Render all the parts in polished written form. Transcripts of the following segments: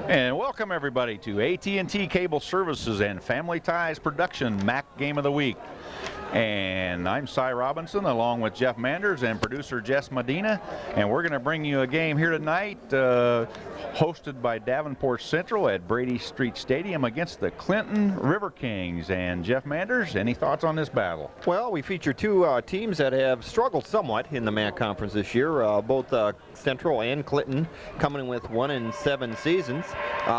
And welcome everybody to AT&T Cable Services and Family Ties Production MAC Game of the Week. And I'm Cy Robinson along with Jeff Manders and producer Jess Medina. And we're going to bring you a game here tonight hosted by Davenport Central at Brady Street Stadium against the Clinton River Kings. And Jeff Manders, any thoughts on this battle? Well, we feature two teams that have struggled somewhat in the MAC Conference this year. Both Central and Clinton coming in with 1-7 seasons.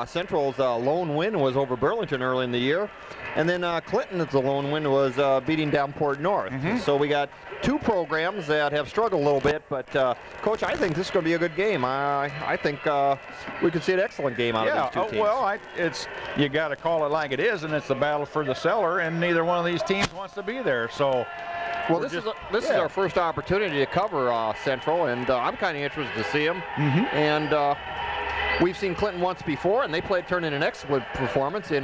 Central's lone win was over Burlington early in the year. And then Clinton's lone win was beating Davenport North. So we got two programs that have struggled a little bit, but Coach, I think this is going to be a good game. I think we could see an excellent game out of these two teams. Well, you got to call it like it is, and it's the battle for the cellar, and neither one of these teams wants to be there. So, well, this is our first opportunity to cover Central, and I'm kind of interested to see them. And we've seen Clinton once before, and they turned in an excellent performance in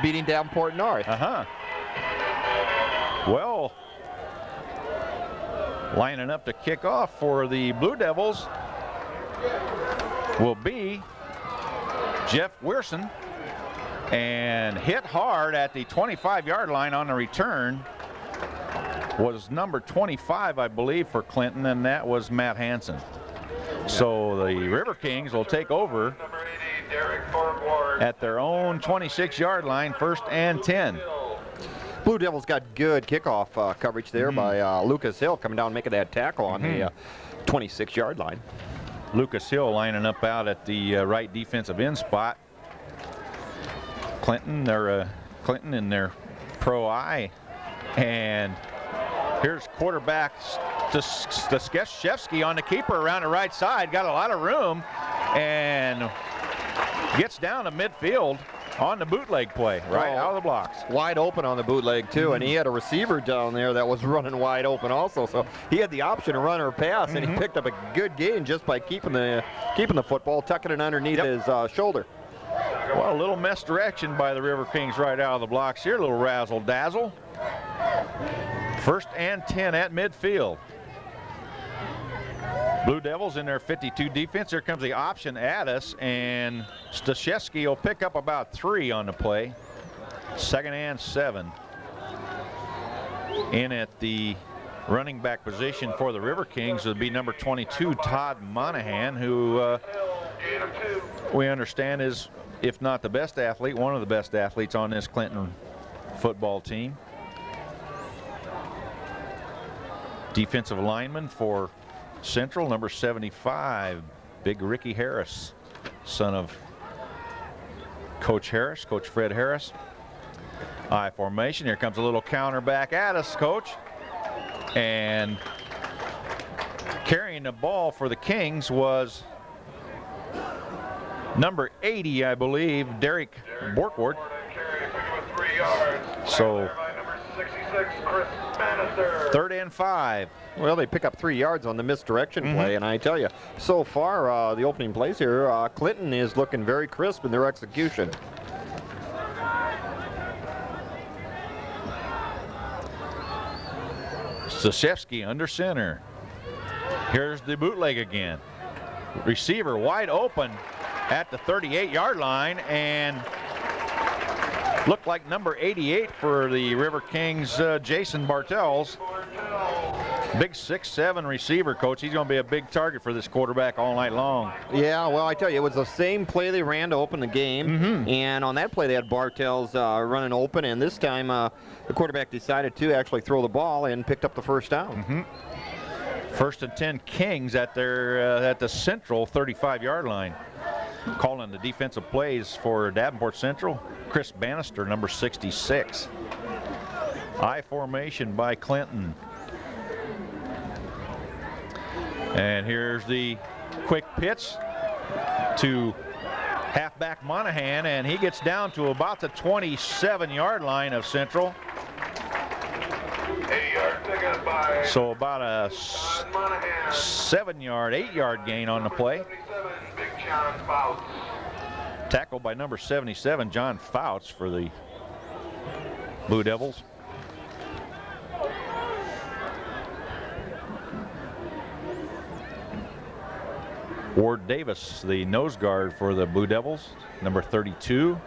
beating Davenport North. Well, lining up to kick off for the Blue Devils will be Jeff Wierson, and hit hard at the 25-yard line on the return was number 25, I believe, for Clinton, and that was Matt Hansen. So the River Kings will take over at their own 26-yard line, 1st and 10. Blue Devils got good kickoff coverage there by Lucas Hill coming down and making that tackle on the 26-yard line. Lucas Hill lining up out at the right defensive end spot. Clinton in their pro eye, and here's quarterback Staszewski on the keeper around the right side. Got a lot of room and gets down to midfield on the bootleg play, right out of the blocks. Wide open on the bootleg too, and he had a receiver down there that was running wide open also. So he had the option to run or pass, and he picked up a good gain just by keeping the football, tucking it underneath his shoulder. Well, a little misdirection by the River Kings right out of the blocks here. A little razzle-dazzle. 1st and 10 at midfield. Blue Devils in their 52 defense. Here comes the option at us, and Staszewski will pick up about 3 on the play. 2nd and 7. In at the running back position for the River Kings would be number 22, Todd Monahan, who we understand is, if not the best athlete, one of the best athletes on this Clinton football team. Defensive lineman for Central, number 75, Big Ricky Harris, son of Coach Fred Harris. I formation. Here comes a little counter back at us, Coach. And carrying the ball for the Kings was number 80, I believe, Derek Borkward. So 3rd and 5. Well, they pick up 3 yards on the misdirection play, and I tell you, so far the opening plays here, Clinton is looking very crisp in their execution. Staszewski under center. Here's the bootleg again. Receiver wide open at the 38-yard line, and looked like number 88 for the River Kings, Jason Bartels. Big 6'7" receiver, Coach. He's going to be a big target for this quarterback all night long. Yeah, well, I tell you, it was the same play they ran to open the game. And on that play, they had Bartels running open. And this time, the quarterback decided to actually throw the ball and picked up the first down. 1st and 10 Kings at the Central 35-yard line. Calling the defensive plays for Davenport Central, Chris Bannister, number 66. I formation by Clinton. And here's the quick pitch to halfback Monahan, and he gets down to about the 27-yard line of Central. So about a 7-yard, 8-yard gain on the play. Tackled by number 77, John Fouts, for the Blue Devils. Ward Davis, the nose guard for the Blue Devils, number 32.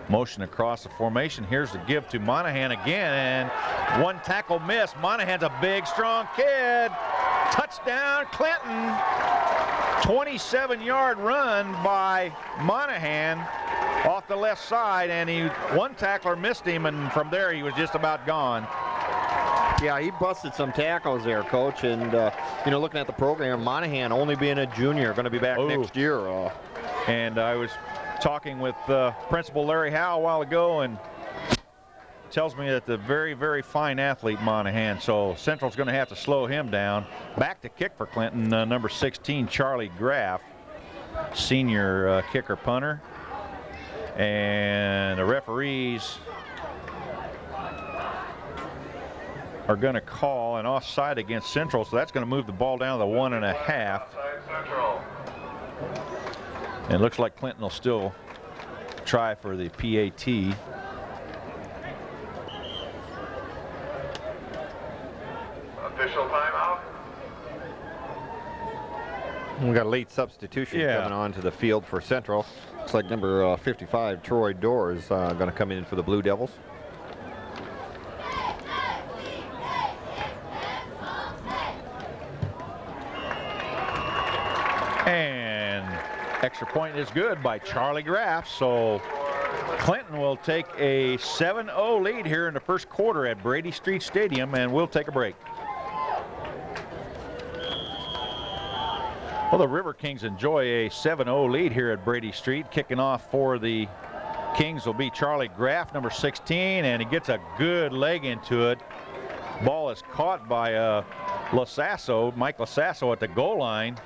Motion across the formation. Here's the give to Monahan again, and one tackle miss. Monahan's a big, strong kid. Touchdown, Clinton. 27-yard run by Monahan off the left side, and one tackler missed him, and from there he was just about gone. Yeah, he busted some tackles there, Coach, and looking at the program, Monahan only being a junior, going to be back next year. And I was talking with Principal Larry Howe a while ago, and tells me that the very, very fine athlete Monahan, so Central's going to have to slow him down. Back to kick for Clinton, number 16, Charlie Graff, senior kicker punter. And the referees are going to call an offside against Central, so that's going to move the ball down to the 1.5. And it looks like Clinton will still try for the PAT. Official timeout. We got a late substitution coming onto the field for Central. Looks like number 55, Troy Dorr, is going to come in for the Blue Devils. And extra point is good by Charlie Graff, so Clinton will take a 7-0 lead here in the first quarter at Brady Street Stadium, and we'll take a break. Well, the River Kings enjoy a 7-0 lead here at Brady Street. Kicking off for the Kings will be Charlie Graff, number 16, and he gets a good leg into it. Ball is caught by Mike Lasasso at the goal line.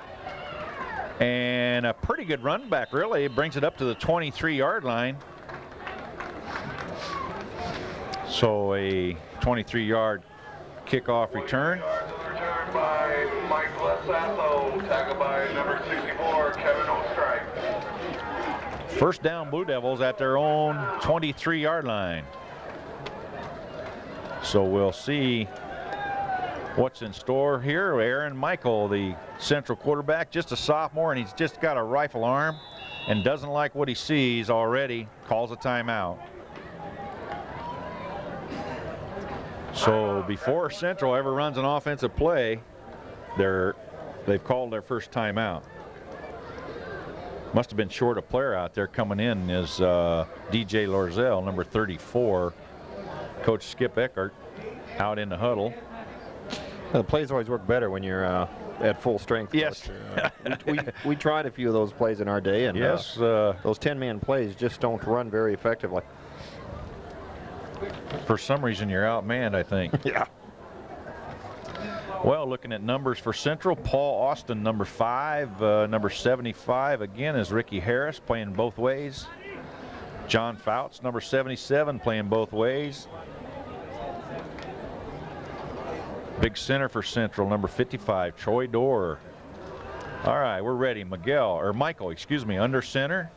And a pretty good run back, really. It brings it up to the 23-yard line. So a 23-yard kickoff return. Return by Mike Lasasso, tackled by number 64, Kevin Ostrike. First down, Blue Devils at their own 23-yard line. So we'll see what's in store here. Aaron Michael, the Central quarterback, just a sophomore, and he's just got a rifle arm and doesn't like what he sees already. Calls a timeout. So before Central ever runs an offensive play, they've called their first timeout. Must have been short a player out there. Coming in is DJ Lorzell, number 34. Coach Skip Eckert out in the huddle. The plays always work better when you're at full strength. Yes. We tried a few of those plays in our day, and yes, those 10-man plays just don't run very effectively. For some reason, you're outmanned, I think. Yeah. Well, looking at numbers for Central, Paul Austin, number 5. Number 75, again, is Ricky Harris, playing both ways. John Fouts, number 77, playing both ways. Big center for Central, number 55, Troy Dorr. All right, we're ready. Michael, under center.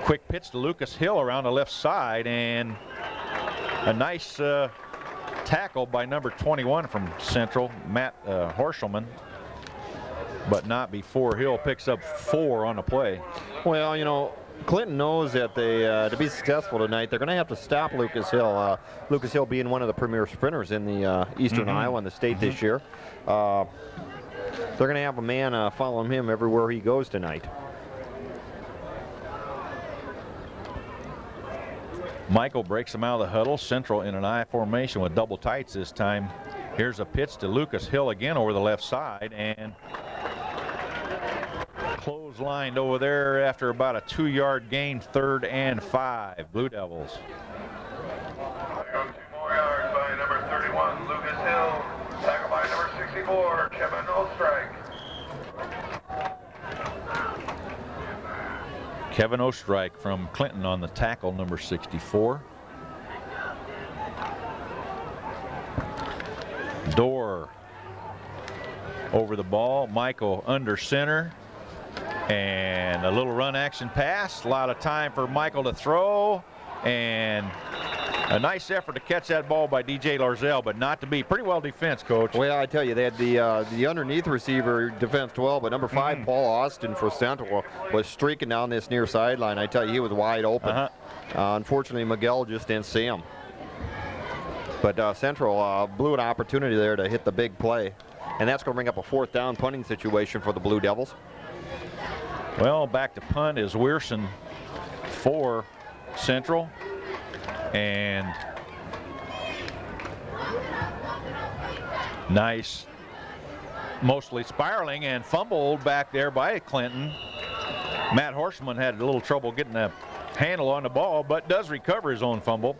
Quick pitch to Lucas Hill around the left side, and a nice tackle by number 21 from Central, Matt Horschelman, but not before Hill picks up 4 on the play. Well, Clinton knows that to be successful tonight, they're going to have to stop Lucas Hill. Lucas Hill being one of the premier sprinters in the Eastern Iowa and the state this year. They're going to have a man following him everywhere he goes tonight. Michael breaks him out of the huddle. Central in an I formation with double tights this time. Here's a pitch to Lucas Hill again over the left side, and clotheslined over there after about a 2-yard gain, 3rd and 5. Blue Devils. 2 more yards by number 31, Lucas Hill, tackled by number 64, Kevin Ostrike. Kevin Ostrike from Clinton on the tackle, number 64. Dorr over the ball. Michael under center. And a little run action pass. A lot of time for Michael to throw. And A nice effort to catch that ball by DJ Larzell, but not to be. Pretty well defense, Coach. Well, I tell you, they had the underneath receiver defensed well, but number 5, Paul Austin for Central, was streaking down this near sideline. I tell you, he was wide open. Unfortunately, Miguel just didn't see him. But Central blew an opportunity there to hit the big play. And that's going to bring up a 4th down punting situation for the Blue Devils. Well, back to punt is Weirson for Central. And nice, mostly spiraling and fumbled back there by Clinton. Matt Horseman had a little trouble getting a handle on the ball, but does recover his own fumble.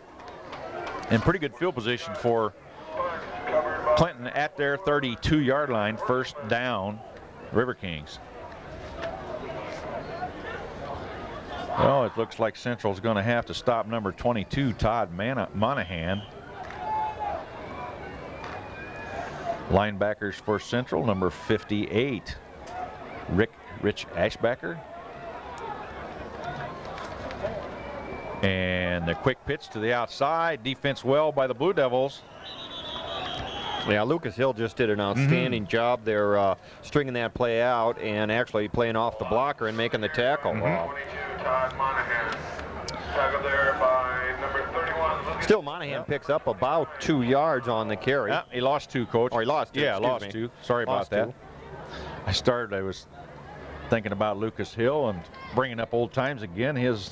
And pretty good field position for Clinton at their 32-yard line, 1st down, River Kings. Well, it looks like Central's going to have to stop number 22, Todd Monahan. Linebackers for Central, number 58, Rich Ashbacker. And the quick pitch to the outside. Defense well by the Blue Devils. Yeah, Lucas Hill just did an outstanding job there stringing that play out and actually playing off the blocker and making the tackle. 22, Todd Monahan. Tackled there by number 31. Still, Monahan picks up about 2 yards on the carry. Yeah, he lost 2, Coach. Or he lost 2, Yeah, lost 2. Sorry about that. I was thinking about Lucas Hill and bringing up old times again. His,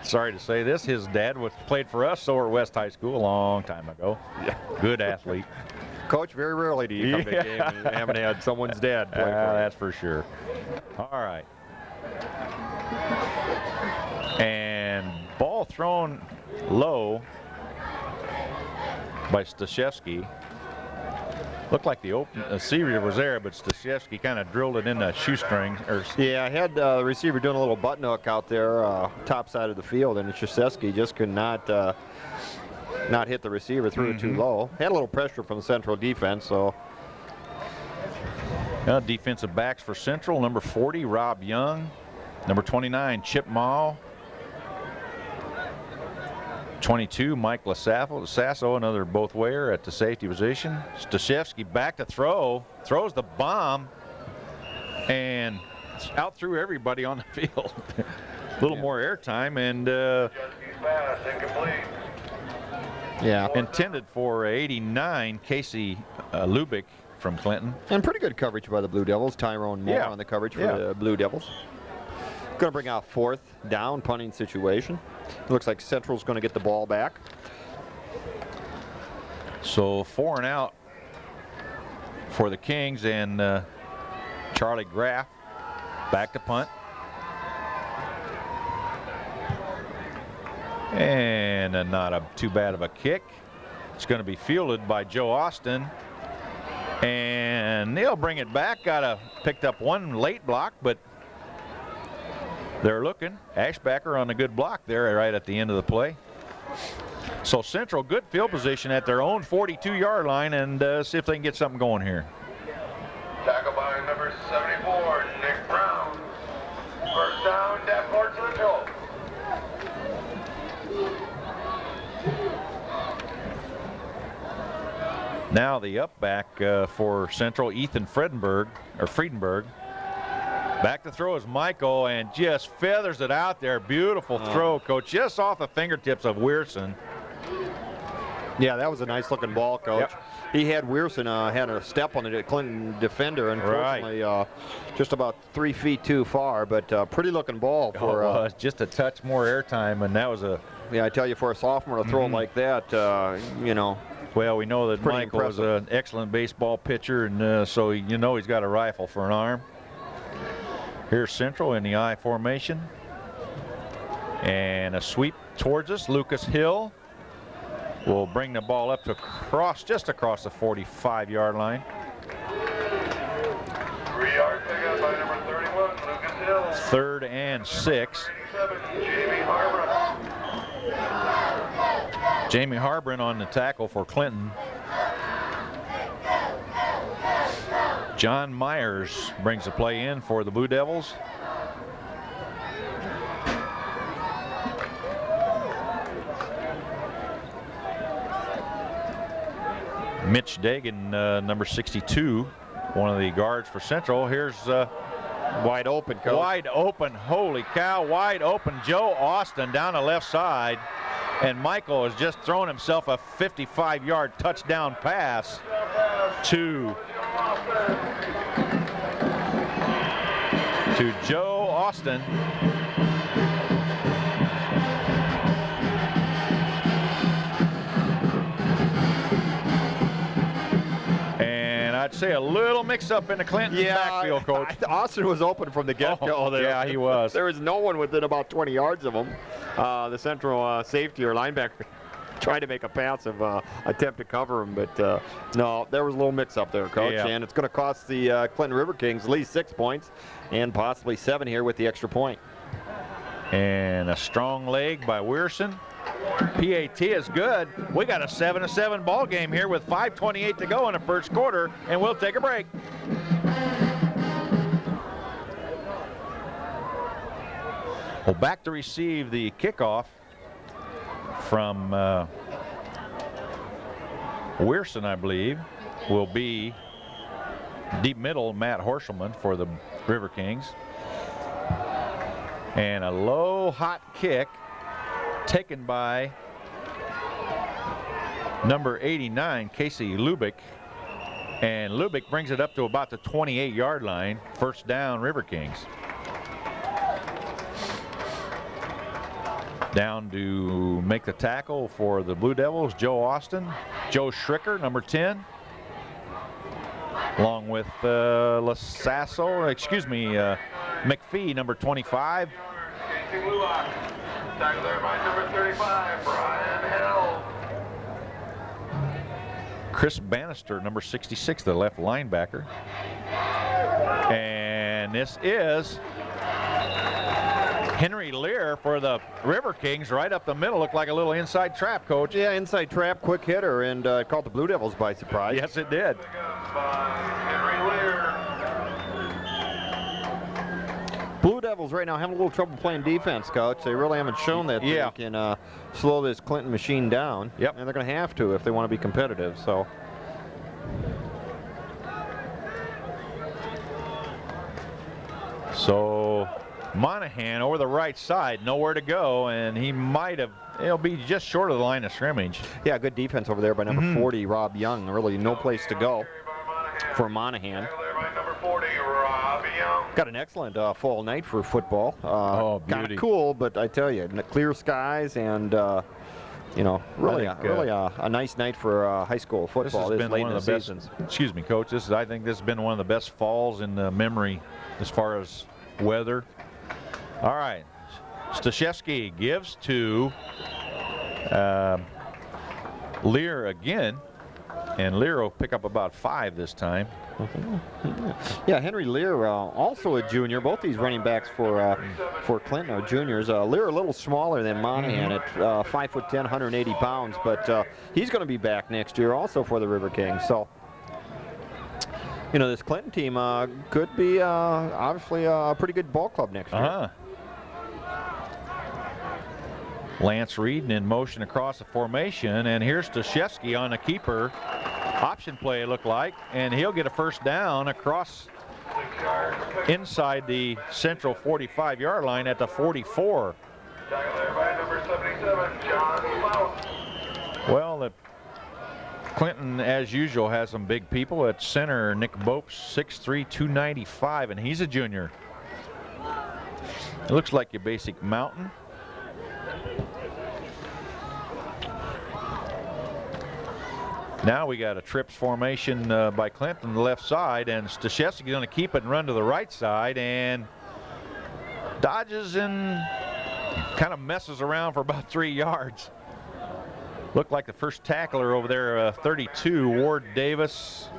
sorry to say this, his dad played for us over at West High School a long time ago. Yeah. Good athlete. Coach, very rarely do you come to a game and you haven't had someone's dad play for you. That's for sure. All right. And ball thrown low by Stashevsky. Looked like the receiver was there, but Stashevsky kind of drilled it in the shoestring. Yeah, I had the receiver doing a little button hook out there, top side of the field, and Stashevsky just could not hit the receiver, threw it too low. Had a little pressure from the Central defense, so. Defensive backs for Central, number 40, Rob Young. Number 29, Chip Mall. 22, Mike Lasasso, another both-wayer at the safety position. Stashevsky back to throw, throws the bomb, and out through everybody on the field. A little more airtime, and intended for 89, Casey Lubick from Clinton. And pretty good coverage by the Blue Devils. Tyrone Moore on the coverage for the Blue Devils. Going to bring out 4th down punting situation. It looks like Central's going to get the ball back. So 4 and out for the Kings, and Charlie Graff back to punt. And not too bad of a kick. It's going to be fielded by Joe Austin. And they'll bring it back. Picked up one late block, but they're looking. Ashbacker on a good block there right at the end of the play. So Central, good field position at their own 42-yard line, and see if they can get something going here. Tackle by number 74, Nick Brown. 1st down, Davenport Central. Now the up back for Central, Ethan Friedenberg. Back to throw is Michael, and just feathers it out there. Beautiful throw, Coach, just off the fingertips of Weirson. Yeah, that was a nice looking ball, Coach. Yep. He had Weirson had a step on the Clinton defender, unfortunately, just about 3 feet too far, but pretty looking ball for just a touch more airtime, and that was a. Yeah, I tell you, for a sophomore to throw like that, you know. Well, we know that Michael is an excellent baseball pitcher, and so you know he's got a rifle for an arm. Here's Central in the I formation. And a sweep towards us. Lucas Hill will bring the ball up to just across the 45-yard line. 3-yard pickup by number 31, Lucas Hill. 3rd and 6. Jamie Harbron on the tackle for Clinton. John Myers brings the play in for the Blue Devils. Mitch Dagan, number 62, one of the guards for Central. Here's wide open, Coach. Wide open, holy cow, wide open. Joe Austin down the left side. And Michael has just thrown himself a 55-yard touchdown pass to Joe Austin. And I'd say a little mix-up in the Clinton backfield, Coach. Austin was open from the get-go. Oh, yeah, he was. There was no one within about 20 yards of him. The Central safety or linebacker tried to make a passive attempt to cover him, but no, there was a little mix-up there, Coach, and it's going to cost the Clinton River Kings at least 6 points and possibly 7 here with the extra point. And a strong leg by Weirson. PAT is good. We got a 7-7 ball game here with 5:28 to go in the first quarter, and we'll take a break. Well, back to receive the kickoff from Weirson, I believe, will be deep middle Matt Horschelman for the River Kings. And a low hot kick taken by number 89, Casey Lubick. And Lubick brings it up to about the 28-yard line. First down, River Kings. Down to make the tackle for the Blue Devils, Joe Austin. Joe Schricker, number 10. Along with McPhee, number 25. Tackle there by number 35, Brian Hill. Chris Bannister, number 66, the left linebacker. And this is Henry Lear for the River Kings, right up the middle. Looked like a little inside trap, Coach. Yeah, inside trap, quick hitter, and caught the Blue Devils by surprise. Yes, it did. Henry Lear. Blue Devils right now having a little trouble playing defense, Coach. They really haven't shown that they can slow this Clinton machine down. Yep. And they're going to have to if they want to be competitive. So Monahan over the right side, nowhere to go, and he'll be just short of the line of scrimmage. Yeah, good defense over there by number 40, Rob Young. Really no place to go for Monahan. Number 40, Rob Young. Got an excellent fall night for football. Kind of cool, but I tell you, clear skies and really a nice night for high school football. This has been late one in of the the season. best. Excuse me, Coach. I think this has been one of the best falls in memory as far as weather. All right, Stashevsky gives to Lear again, and Lear will pick up about 5 this time. Yeah, Henry Lear, also a junior. Both these running backs for Clinton are juniors. Lear a little smaller than Monahan at 5'10", 180 pounds, but he's going to be back next year also for the River Kings. So, this Clinton team could be obviously a pretty good ball club next year. Lance Reed in motion across the formation, and here's Stashevsky on the keeper. Option play, it looked like, and he'll get a first down across inside the Central 45-yard line at the 44. Tackle there by number 77, John Louth. Well, the Clinton, as usual, has some big people. At center, Nick Bopes, 6'3", 295, and he's a junior. It looks like your basic mountain. Now we got a trips formation by Clinton on the left side, and Stashevsky's going to keep it and run to the right side, and dodges and kind of messes around for about 3 yards. Looked like the first tackler over there, 32, Ward Davis.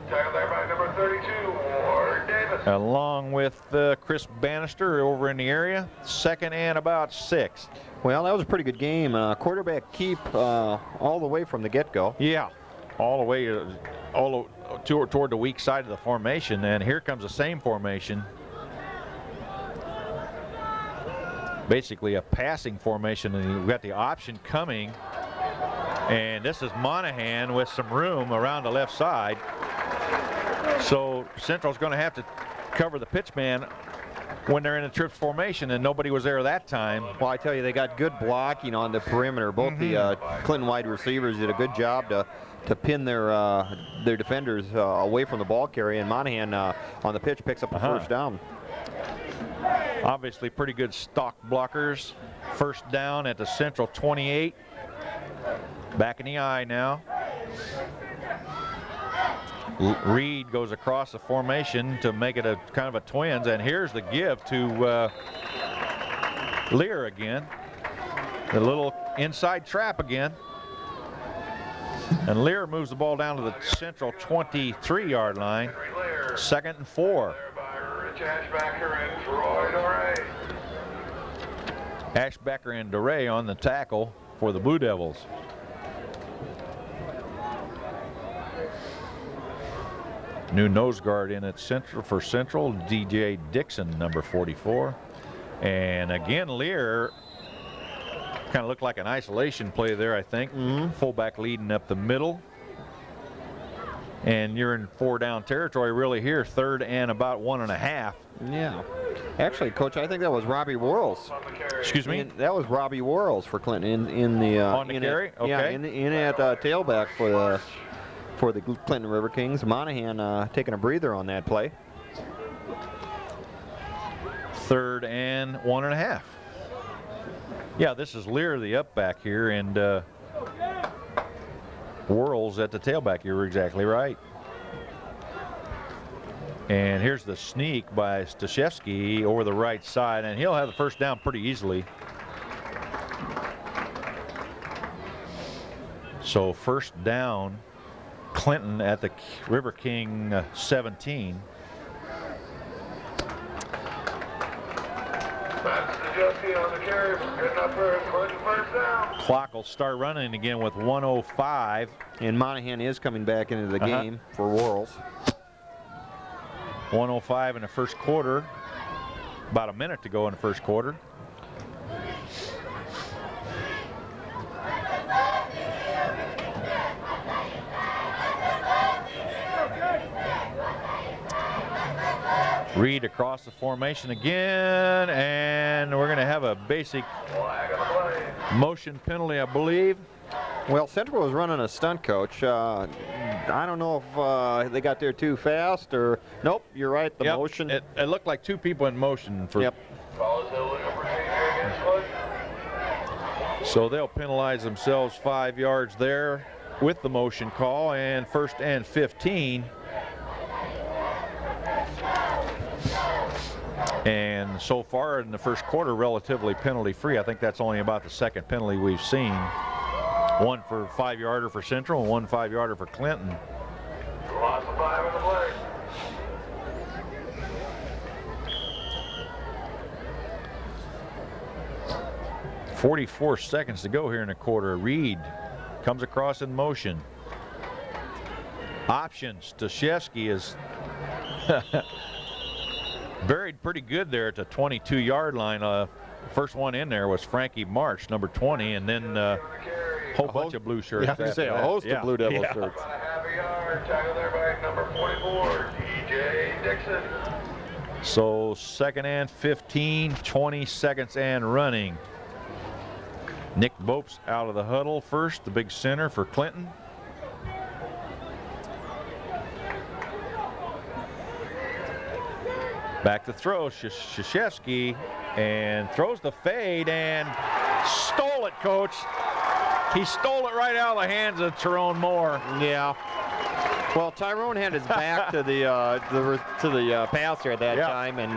Tackle there by number 32, Ward Davis. Along with Chris Bannister over in the area. Second and about 6. Well, that was a pretty good game. Quarterback keep all the way from the get-go. Yeah, all the way toward the weak side of the formation. And here comes the same formation. Basically a passing formation, and you've got the option coming. And this is Monahan with some room around the left side. So Central's going to have to cover the pitch man when they're in a trips formation, and nobody was there that time. Well, I tell you, they got good blocking on the perimeter. Both the Clinton wide receivers did a good job to pin their defenders away from the ball carrier, and Monahan on the pitch picks up the first down. Obviously pretty good stock blockers. First down at the Central 28. Back in the eye now. Reed goes across the formation to make it a kind of a twins, and here's the give to Lear again. The little inside trap again. And Lear moves the ball down to the Central 23-yard line. 2nd and 4. Ashbecker and DeRay on the tackle for the Blue Devils. New nose guard in at Central for Central, DJ Dixon, number 44. And again, Lear kind of looked like an isolation play there, I think. Fullback leading up the middle. And you're in 4-down territory really here, 3rd and about 1.5. Yeah. Actually, Coach, I think that was Robbie Worrells. Excuse me? That was Robbie Worrells for Clinton in the on the carry? Okay. Yeah, in at tailback for the Clinton River Kings. Monahan taking a breather on that play. 3rd and 1.5. Yeah, this is Lear, the up back here, and Worrells at the tailback. You were exactly right. And here's the sneak by Stashevsky over the right side, and he'll have the first down pretty easily. So first down, Clinton at the River King 17. On the carry, good enough for Clinton, first down. Clock will start running again with 1:05. And Monahan is coming back into the game for Worrells. 1:05 in the first quarter. About a minute to go in the first quarter. Reed across the formation again, and we're going to have a basic motion penalty, I believe. Well, Central was running a stunt, Coach. I don't know if they got there too fast or... Nope, you're right, the motion. It looked like 2 people in motion. For So they'll penalize themselves 5 yards there with the motion call, and 1st and 15. And so far in the first quarter, relatively penalty free. I think that's only about the 2nd penalty we've seen. One for 5-yarder for Central and 1 5-yarder for Clinton. Loss of 5 in the play. .44 seconds to go here in the quarter. Reed comes across in motion. Options. Stashevsky is buried pretty good there at the 22-yard line. First one in there was Frankie March, number 20, and then a whole bunch of blue shirts. Yeah, I was going to say, a host of Blue Devil shirts. About a half a yard, tackle there by number 44, DJ Dixon. So 2nd and 15, 20 seconds and running. Nick Bopes out of the huddle first, the big center for Clinton. Back to throw, Krzyzewski, and throws the fade and stole it, Coach. He stole it right out of the hands of Tyrone Moore. Yeah. Well, Tyrone had his back to the passer at that time, and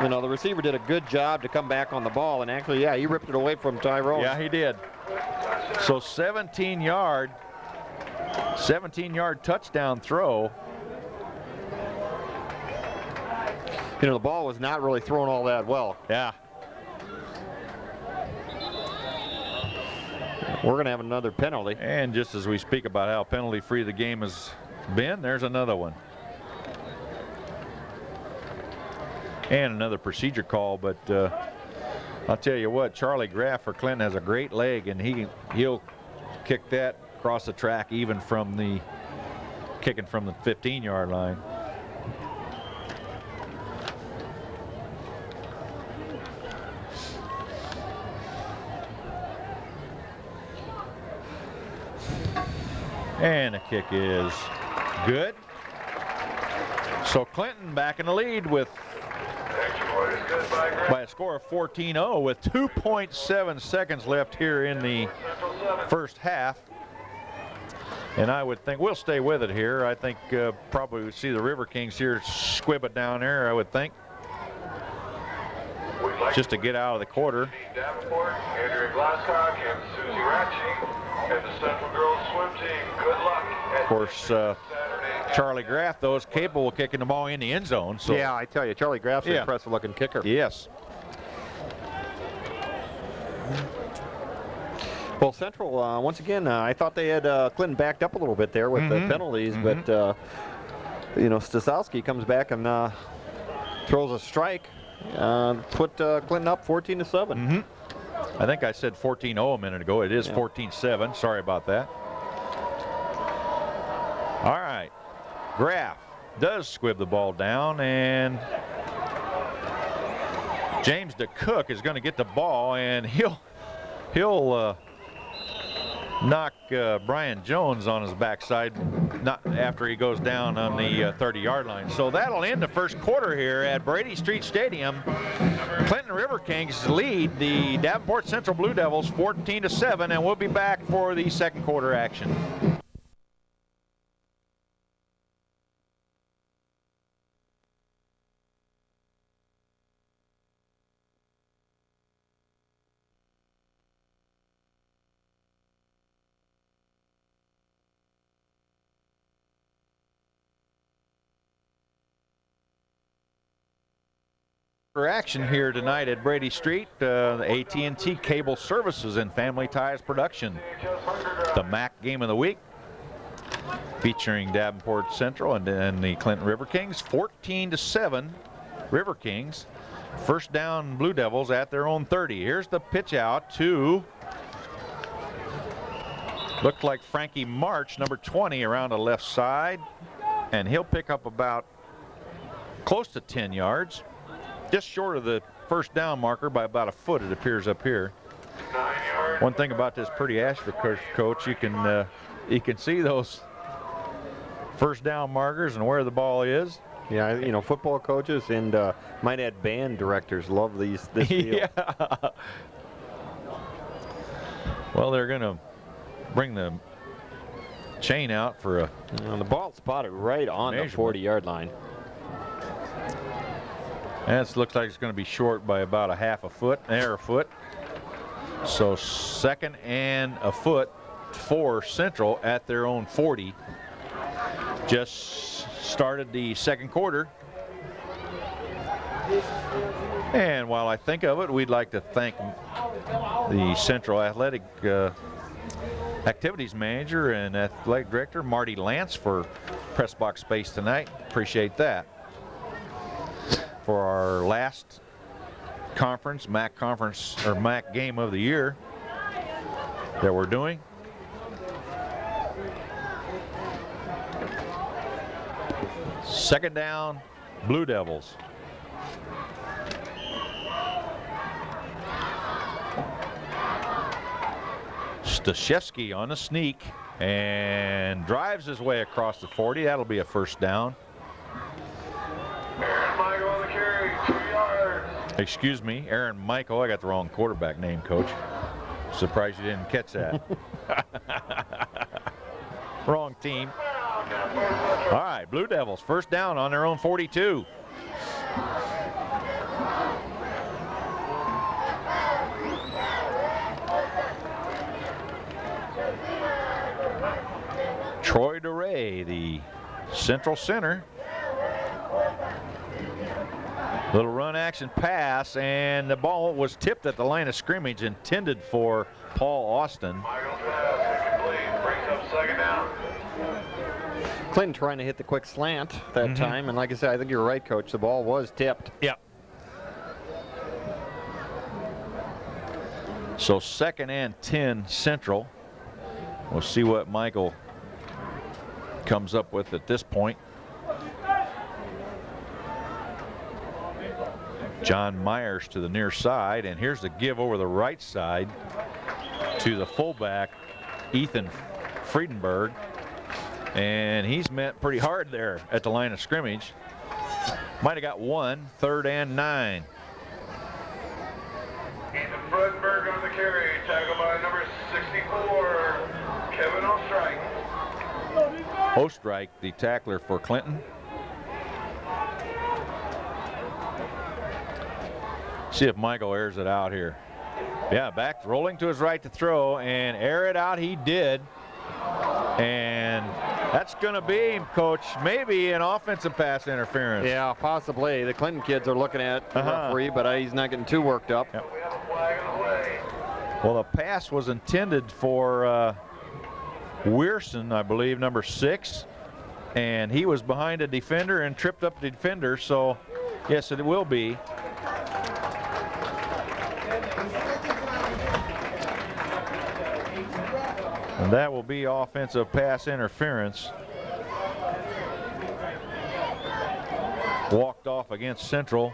you know, the receiver did a good job to come back on the ball, and actually, yeah, he ripped it away from Tyrone. Yeah, he did. So 17-yard touchdown throw. You know, the ball was not really thrown all that well. Yeah. We're going to have another penalty. And just as we speak about how penalty-free the game has been, there's another one. And another procedure call, but I'll tell you what, Charlie Graff for Clinton has a great leg, and he'll kick that across the track, even from the kicking from the 15-yard line. And the kick is good. So Clinton back in the lead with by a score of 14-0 with 2.7 seconds left here in the first half. And I would think we'll stay with it here. I think probably we'll see the River Kings here squib it down there, I would think, just to get out of the quarter. Davenport, Andrea Glasscock, and Susie Ratchie, and the Central Girls Swim Team. Good luck. Of course, Charlie Graff, though, is capable of kicking the ball in the end zone. So yeah, I tell you, Charlie Graff's an impressive-looking kicker. Yes. Well, Central, once again, I thought they had Clinton backed up a little bit there with the penalties, but, you know, Stasowski comes back and throws a strike, put Clinton up 14-7. I think I said 14-0 a minute ago. It is 14-7. Sorry about that. All right. Graff does squib the ball down, and James DeCook is going to get the ball, and he'll knock Brian Jones on his backside not after he goes down on the 30-yard line. So that'll end the first quarter here at Brady Street Stadium. Clinton River Kings lead the Davenport Central Blue Devils 14-7, and we'll be back for the second quarter action. Action here tonight at Brady Street, AT&T Cable Services and Family Ties production. The MAC game of the week featuring Davenport Central and then the Clinton River Kings. 14-7 River Kings. First down Blue Devils at their own 30. Here's the pitch out to looked like Frankie March, number 20, around the left side, and he'll pick up about close to 10 yards. Just short of the first down marker by about a foot, it appears up here. One thing about this pretty asphalt coach, you can see those first down markers and where the ball is. Yeah, you know, football coaches and might add band directors love this field. Yeah. Well, they're going to bring the chain out for a the ball spotted right on the 40-yard line. And it looks like it's going to be short by about a foot. So second and a foot for Central at their own 40. Just started the second quarter. And while I think of it, we'd like to thank the Central Athletic Activities Manager and Athletic Director Marty Lance for press box space tonight. Appreciate that. For our last conference, MAC game of the year that we're doing. Second down, Blue Devils. Stashevsky on a sneak and drives his way across the 40. That'll be a first down. Excuse me, Aaron Michael. I got the wrong quarterback name, Coach. Surprised you didn't catch that. Wrong team. All right, Blue Devils, first down on their own 42. Troy DeRay, the Central center. Little run action pass, and the ball was tipped at the line of scrimmage, intended for Paul Austin. Clinton trying to hit the quick slant that time, and like I said, I think you're right, Coach. The ball was tipped. Yep. So second and 10 Central. We'll see what Michael comes up with at this point. John Myers to the near side, and here's the give over the right side to the fullback, Ethan Friedenberg. And he's met pretty hard there at the line of scrimmage. Might have got one, 3rd and 9. Ethan Friedenberg on the carry, tackled by number 64, Kevin Ostrike. Ostrike, the tackler for Clinton. See if Michael airs it out here. Yeah, back rolling to his right to throw, and air it out he did. And that's going to be, Coach, maybe an offensive pass interference. Yeah, possibly. The Clinton kids are looking at the referee, but he's not getting too worked up. Yep. Well, the pass was intended for Weirson, I believe, number 6. And he was behind a defender and tripped up the defender, so yes, it will be. And that will be offensive pass interference. Walked off against Central.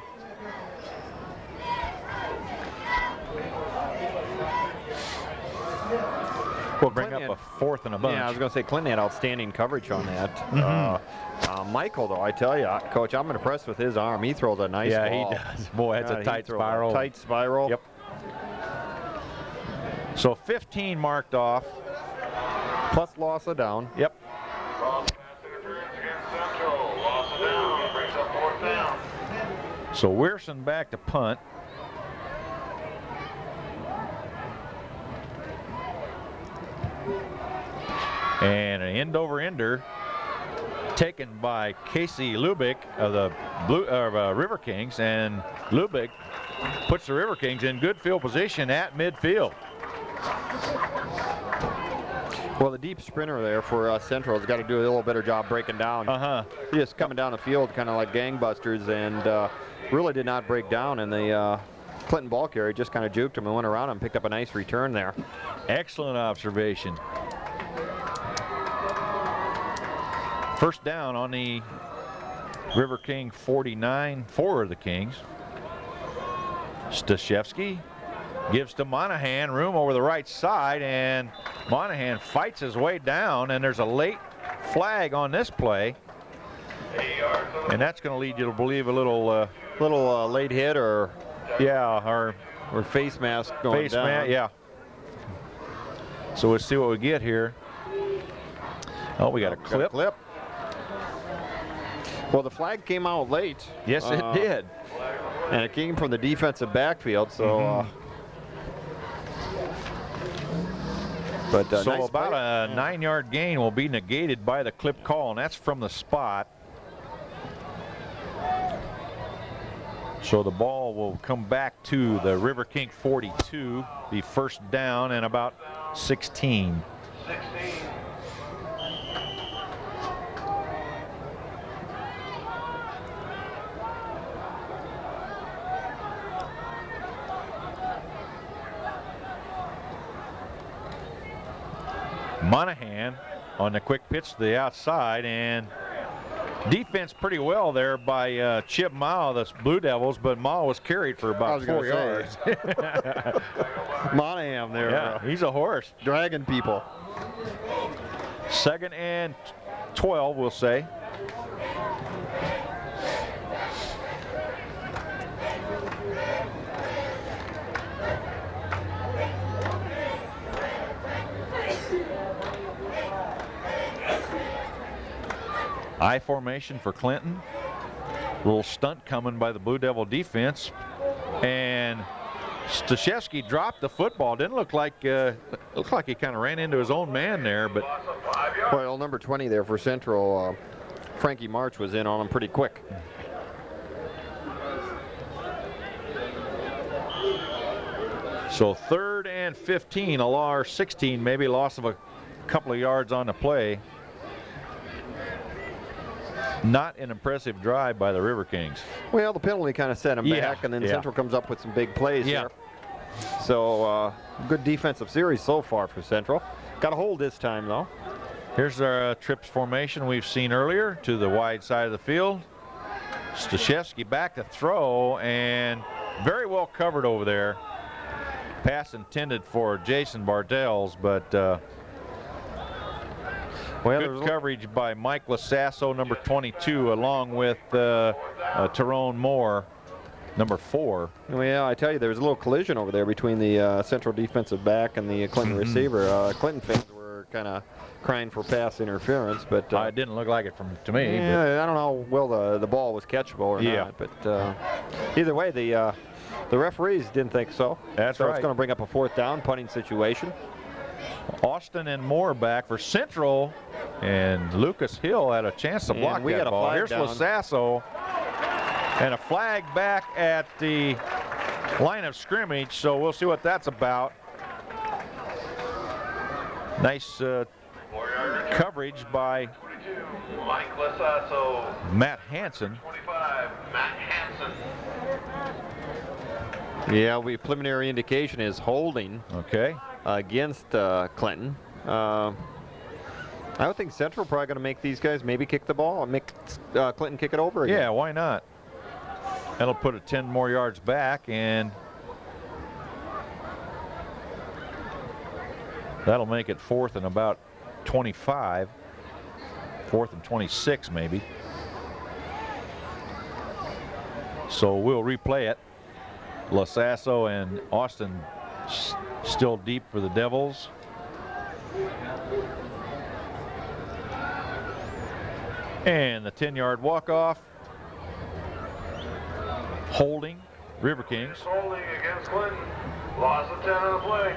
We'll bring up a 4th and a bunch. Yeah, I was going to say Clinton had outstanding coverage on that. Michael, though, I tell you, Coach, I'm impressed with his arm. He throws a nice ball. Yeah, he does. Boy, that's a tight spiral. Tight spiral. Yep. So 15 marked off. Plus loss of down. Yep. Pass interference against Central. Loss of down. Brings up 4th down. So Weirson back to punt. And an end-over-ender taken by Casey Lubick of the River Kings, and Lubick puts the River Kings in good field position at midfield. Well, the deep sprinter there for Central has got to do a little better job breaking down. Just coming down the field kind of like gangbusters, and really did not break down, and the Clinton ball carrier just kind of juked him and went around and picked up a nice return there. Excellent observation. First down on the River King 49 for the Kings. Stashevsky gives to Monahan, room over the right side, and Monahan fights his way down, and there's a late flag on this play. And that's going to lead you to believe a little late hit or face mask going down. Yeah. So we'll see what we get here. Oh, we got a clip. Well, the flag came out late. Yes, it did. And it came from the defensive backfield, so so nice about play. a 9-yard gain will be negated by the clip call, and that's from the spot. So the ball will come back to the River King 42, the first down and about 16. Monahan on the quick pitch to the outside, and defense pretty well there by Chip Mao, the Blue Devils, but Mao was carried for about 4 yards. Monahan there. Yeah, he's a horse. Dragging people. 2nd and 12, we'll say. I formation for Clinton. Little stunt coming by the Blue Devil defense, and Stashevsky dropped the football. Didn't look like he kind of ran into his own man there, but well, number 20 there for Central, Frankie March was in on him pretty quick. So 3rd and 15, a loss 16, maybe loss of a couple of yards on the play. Not an impressive drive by the River Kings. Well, the penalty kind of set him back, and then Central comes up with some big plays here. So good defensive series so far for Central. Got a hold this time, though. Here's our trips formation we've seen earlier to the wide side of the field. Stashevsky back to throw, and very well covered over there. Pass intended for Jason Bartels, but good coverage by Mike Lasasso, number 22, along with Tyrone Moore, number 4. Well, I tell you, there was a little collision over there between the Central defensive back and the Clinton receiver. Clinton fans were kind of crying for pass interference, but it didn't look like it to me. Yeah, I don't know how well the ball was catchable or not, but either way, the referees didn't think so. That's so right. It's going to bring up a 4th down punting situation. Austin and Moore back for Central, and Lucas Hill had a chance to block that ball. Here's Lasasso, and a flag back at the line of scrimmage, so we'll see what that's about. Nice coverage by Mike Lasasso. Matt Hansen. 25, Matt Hansen. Yeah, preliminary indication is holding. Okay. Against Clinton. I would think Central probably going to make these guys maybe kick the ball and make Clinton kick it over again. Yeah, why not? That'll put it 10 more yards back, and that'll make it 4th and about 25. 4th and 26 maybe. So we'll replay it. Lasasso and Austin still deep for the Devils. And the 10-yard walk-off. Holding, River Kings. Holding against Clinton. Loss of 10 on the play.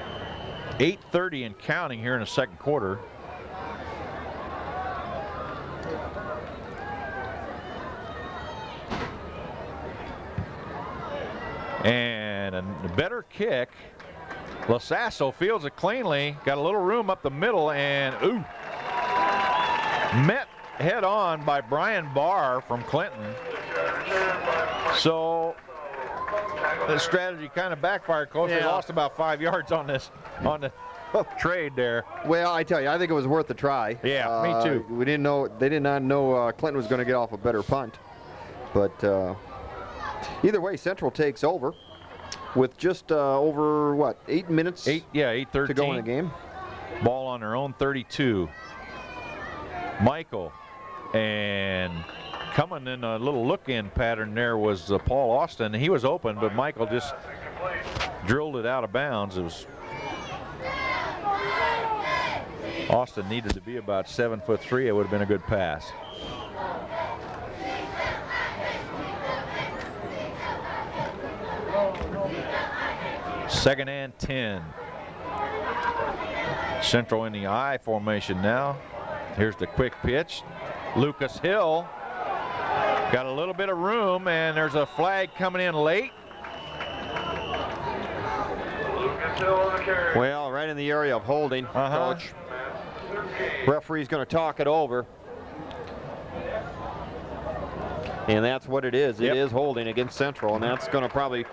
8:30 and counting here in the second quarter. And a better kick. Lasasso fields it cleanly. Got a little room up the middle, and met head on by Brian Barr from Clinton. So the strategy kind of backfired, Coach. They lost about 5 yards on the trade there. Well, I tell you, I think it was worth a try. Yeah, me too. We didn't know. They did not know Clinton was going to get off a better punt, but either way, Central takes over with just over 8 minutes. 8:13 to go in the game. Ball on their own 32. Michael, and coming in a little look-in pattern there was Paul Austin. He was open, but Michael just drilled it out of bounds. It was Austin needed to be about 7'3". It would have been a good pass. Second and 10. Central in the I formation now. Here's the quick pitch. Lucas Hill got a little bit of room, and there's a flag coming in late. Lucas Hill on the carry. Well, right in the area of holding, Coach. Referee's going to talk it over. And that's what it is. It is holding against Central, and that's going to probably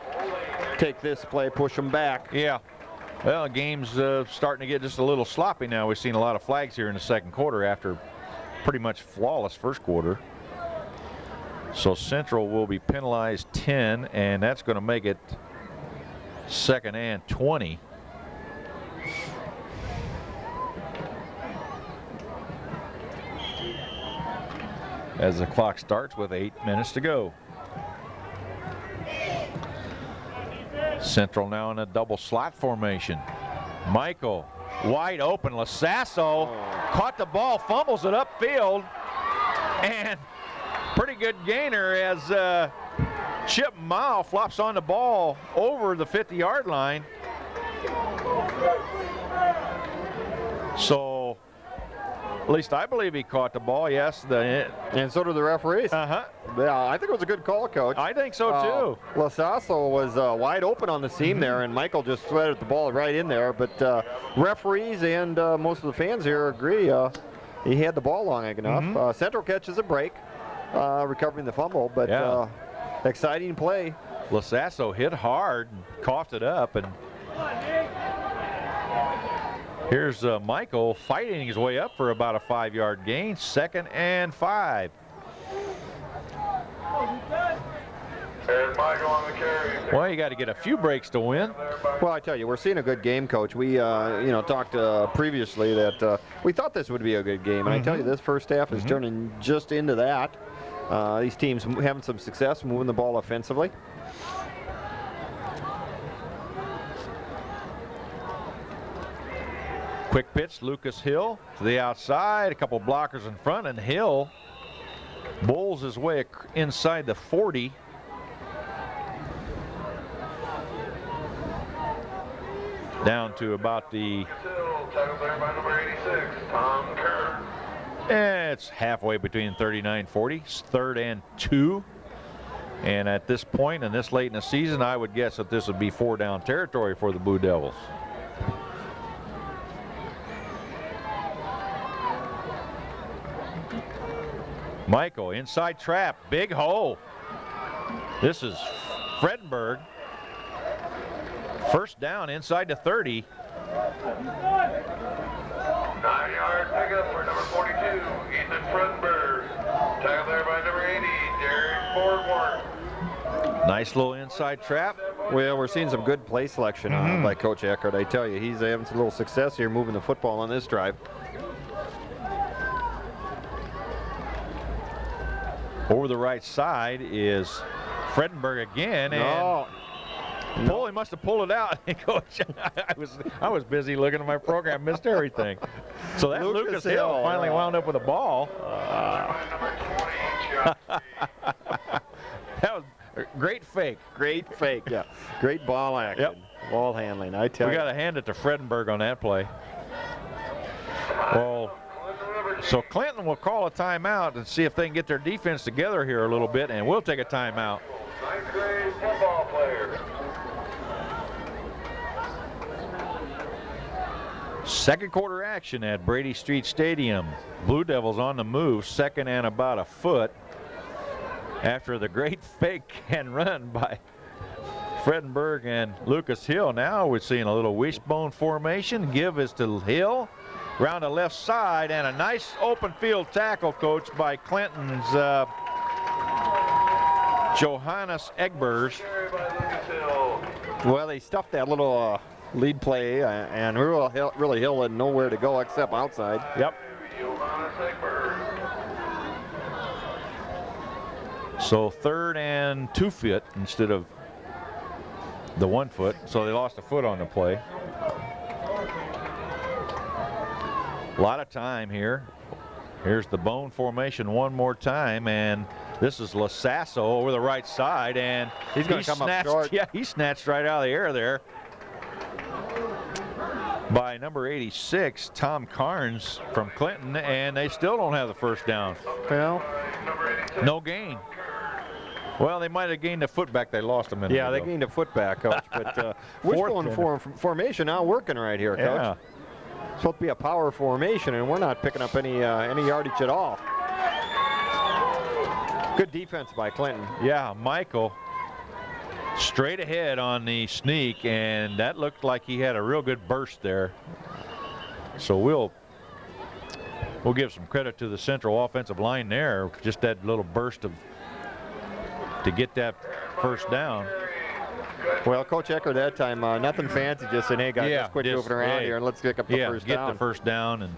take this play, push them back. Yeah. Well, the game's starting to get just a little sloppy now. We've seen a lot of flags here in the second quarter after pretty much flawless first quarter. So Central will be penalized 10, and that's going to make it second and 20. As the clock starts with 8 minutes to go. Central now in a double slot formation. Michael wide open. Lasasso caught the ball, fumbles it upfield, and pretty good gainer as Chip Mao flops on the ball over the 50-yard line. So at least I believe he caught the ball, yes. And so did the referees. Uh-huh. Yeah, I think it was a good call, Coach. I think so, too. Lasasso was wide open on the seam there, and Michael just threaded the ball right in there. But referees and most of the fans here agree he had the ball long enough. Central catches a break, recovering the fumble, but exciting play. Lasasso hit hard and coughed it up, and Here's Michael fighting his way up for about a 5-yard gain. 2nd and 5. There's Michael on the carry. Well, you got to get a few breaks to win. Well, I tell you, we're seeing a good game, Coach. We, talked previously that we thought this would be a good game, and I tell you, this first half is turning just into that. These teams having some success moving the ball offensively. Quick pitch, Lucas Hill to the outside. A couple blockers in front, and Hill bowls his way inside the 40. Down to about the... Tackled there by number 86, Tom Kerr. It's halfway between 39-40. It's 3rd and 2. And at this point and this late in the season, I would guess that this would be 4-down territory for the Blue Devils. Michael, inside trap, big hole. This is Fredenberg. First down inside the 30. 9-yard pickup for number 42, Ethan Fredenberg. Tackled there by number 80, Derek Borgwarn. Nice little inside trap. Well, we're seeing some good play selection by Coach Eckert. I tell you, he's having some little success here moving the football on this drive. Over the right side is Fredenberg again, and he must have pulled it out. Coach, I was busy looking at my program, missed everything. So that Lucas Hill finally wound up with a ball. That was a great fake. Great fake, yeah. Great ball action. Yep. Ball handling, I tell you. We got to hand it to Fredenberg on that play. Well, so Clinton will call a timeout and see if they can get their defense together here a little bit, and we'll take a timeout. 9th grade football player. Second quarter action at Brady Street Stadium. Blue Devils on the move, 2nd and about a foot. After the great fake and run by Fredenberg and Lucas Hill, now we're seeing a little wishbone formation. Give is to Hill. Round the left side, and a nice open field tackle, Coach, by Clinton's Johannes Egbers. Well, they stuffed that little lead play, and really Hill had nowhere to go except outside. Yep. So 3rd and 2 foot instead of the 1 foot, so they lost a foot on the play. A lot of time here. Here's the bone formation one more time, and this is Lasasso over the right side, and he's going to come up short. Yeah, he snatched right out of the air there by number 86, Tom Carnes from Clinton, and they still don't have the first down. Well, no gain. Well, they might have gained a foot back. They lost him in. Yeah, they gained a foot back, Coach. But wishbone formation not working right here, Coach. Yeah. Supposed to be a power formation, and we're not picking up any yardage at all. Good defense by Clinton. Yeah, Michael straight ahead on the sneak, and that looked like he had a real good burst there. So we'll give some credit to the Central offensive line there. Just that little burst to get that first down. Well, Coach Eckert that time, nothing fancy, just saying, hey guys, let's quit moving around here and let's pick up the first down. Get the first down. And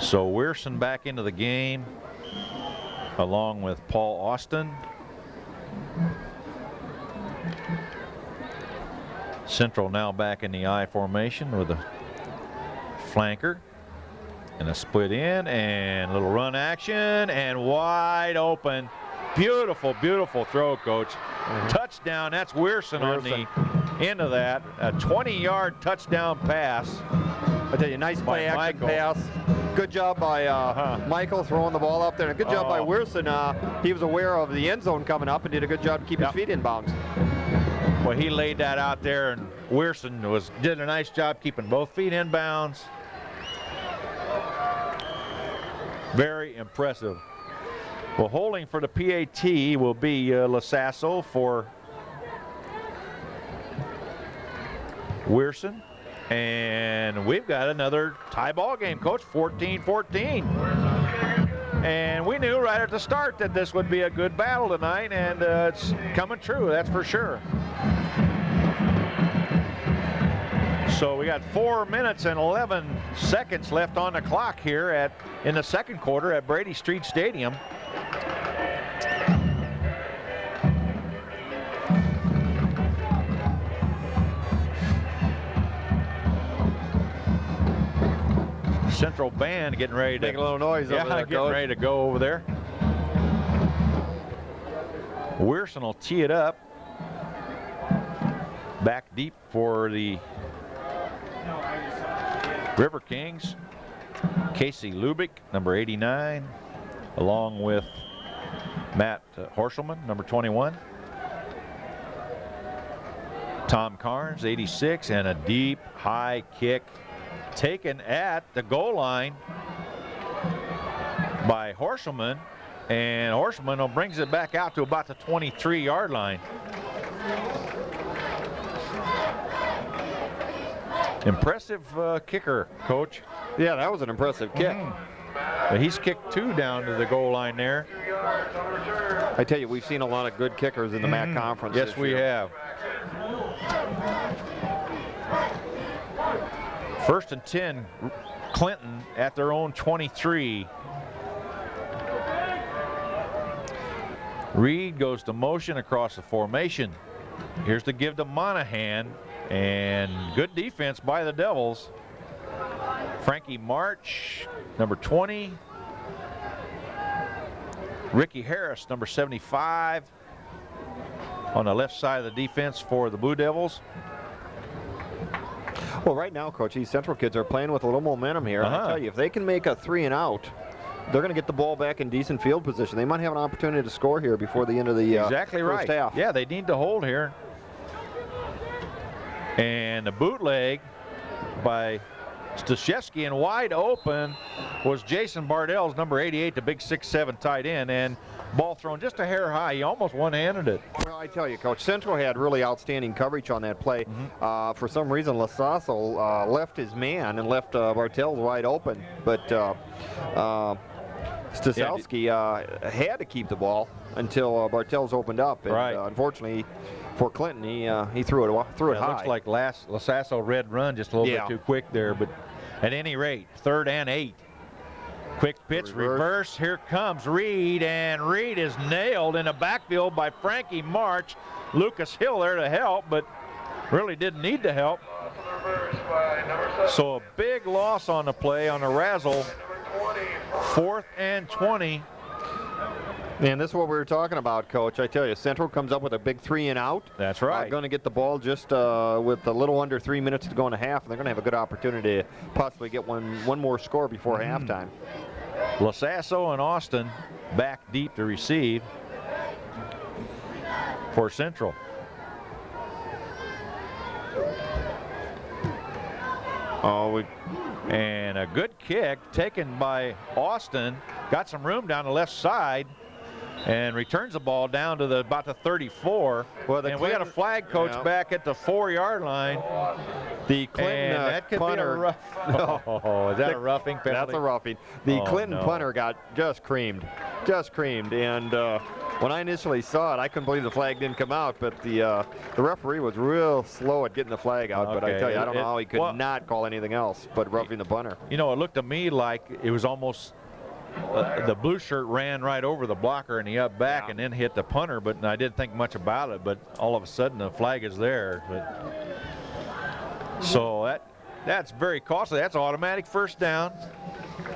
so Weirson back into the game along with Paul Austin. Central now back in the I formation with a flanker and a split in and a little run action and wide open. Beautiful, beautiful throw, Coach. Touchdown. That's Weirson on the end of that. A 20-yard touchdown pass. I tell you, nice play action pass. Good job by Michael throwing the ball up there. And a good job by Weirson. He was aware of the end zone coming up and did a good job to keep his feet in bounds. Well, he laid that out there, and Weirson did a nice job keeping both feet in bounds. Very impressive. Well, holding for the PAT will be Lasasso for Weirson. And we've got another tie ball game, Coach, 14-14. And we knew right at the start that this would be a good battle tonight, and it's coming true, that's for sure. So we got 4 minutes and 11 seconds left on the clock here in the second quarter at Brady Street Stadium. Central band getting ready to make a little noise over there, getting Coach. ready to go over there. Weirson will tee it up. Back deep for the River Kings. Casey Lubick, number 89, along with Matt Horschelman, number 21. Tom Carnes, 86, and a deep high kick taken at the goal line by Horschelman, and Horschelman brings it back out to about the 23-yard line. Impressive kicker, Coach. Yeah, that was an impressive kick. But he's kicked 2 down to the goal line there. I tell you, we've seen a lot of good kickers in the MAC conference. Yes, we have. First and 10, Clinton at their own 23. Reed goes to motion across the formation. Here's the give to Monahan, and good defense by the Devils. Frankie March, number 20. Ricky Harris, number 75, on the left side of the defense for the Blue Devils. Well, right now, Coach, these Central kids are playing with a little momentum here. I tell you, if they can make a 3 and out, they're going to get the ball back in decent field position. They might have an opportunity to score here before the end of the first half. Yeah, they need to hold here. And the bootleg by Stashevsky, and wide open was Jason Bardell's number 88, the big 6'7" tight end, and ball thrown just a hair high. He almost one-handed it. Well, I tell you, Coach, Central had really outstanding coverage on that play. For some reason, Lasasso left his man and left Bartels wide open, but Staszewski had to keep the ball until Bartels opened up, and unfortunately for Clinton, he threw it high. Looks like Lasasso red run just a little bit too quick there, but at any rate, 3rd and 8. Quick pitch, reverse. Here comes Reed, and Reed is nailed in the backfield by Frankie March. Lucas Hill there to help, but really didn't need to help. So a big loss on the play on the razzle. 4th and 20. And this is what we were talking about, Coach. I tell you, Central comes up with a big 3 and out. That's right. Going to get the ball just with a little under 3 minutes to go in a half, and they're going to have a good opportunity to possibly get one more score before halftime. Lasasso and Austin back deep to receive for Central. And a good kick taken by Austin. Got some room down the left side and returns the ball down to about the 34. Well, and we got a flag, Coach, back at the 4-yard line. The Clinton that could punter. Be a rough. Oh, is that a roughing penalty? That's a roughing. The Clinton punter got just creamed. And when I initially saw it, I couldn't believe the flag didn't come out, but the referee was real slow at getting the flag out. But I tell you, I don't know how he could not call anything else but roughing the punter. You know, it looked to me like it was almost the blue shirt ran right over the blocker and he up back and then hit the punter, but I didn't think much about it, but all of a sudden the flag is there. So that's very costly. That's automatic first down.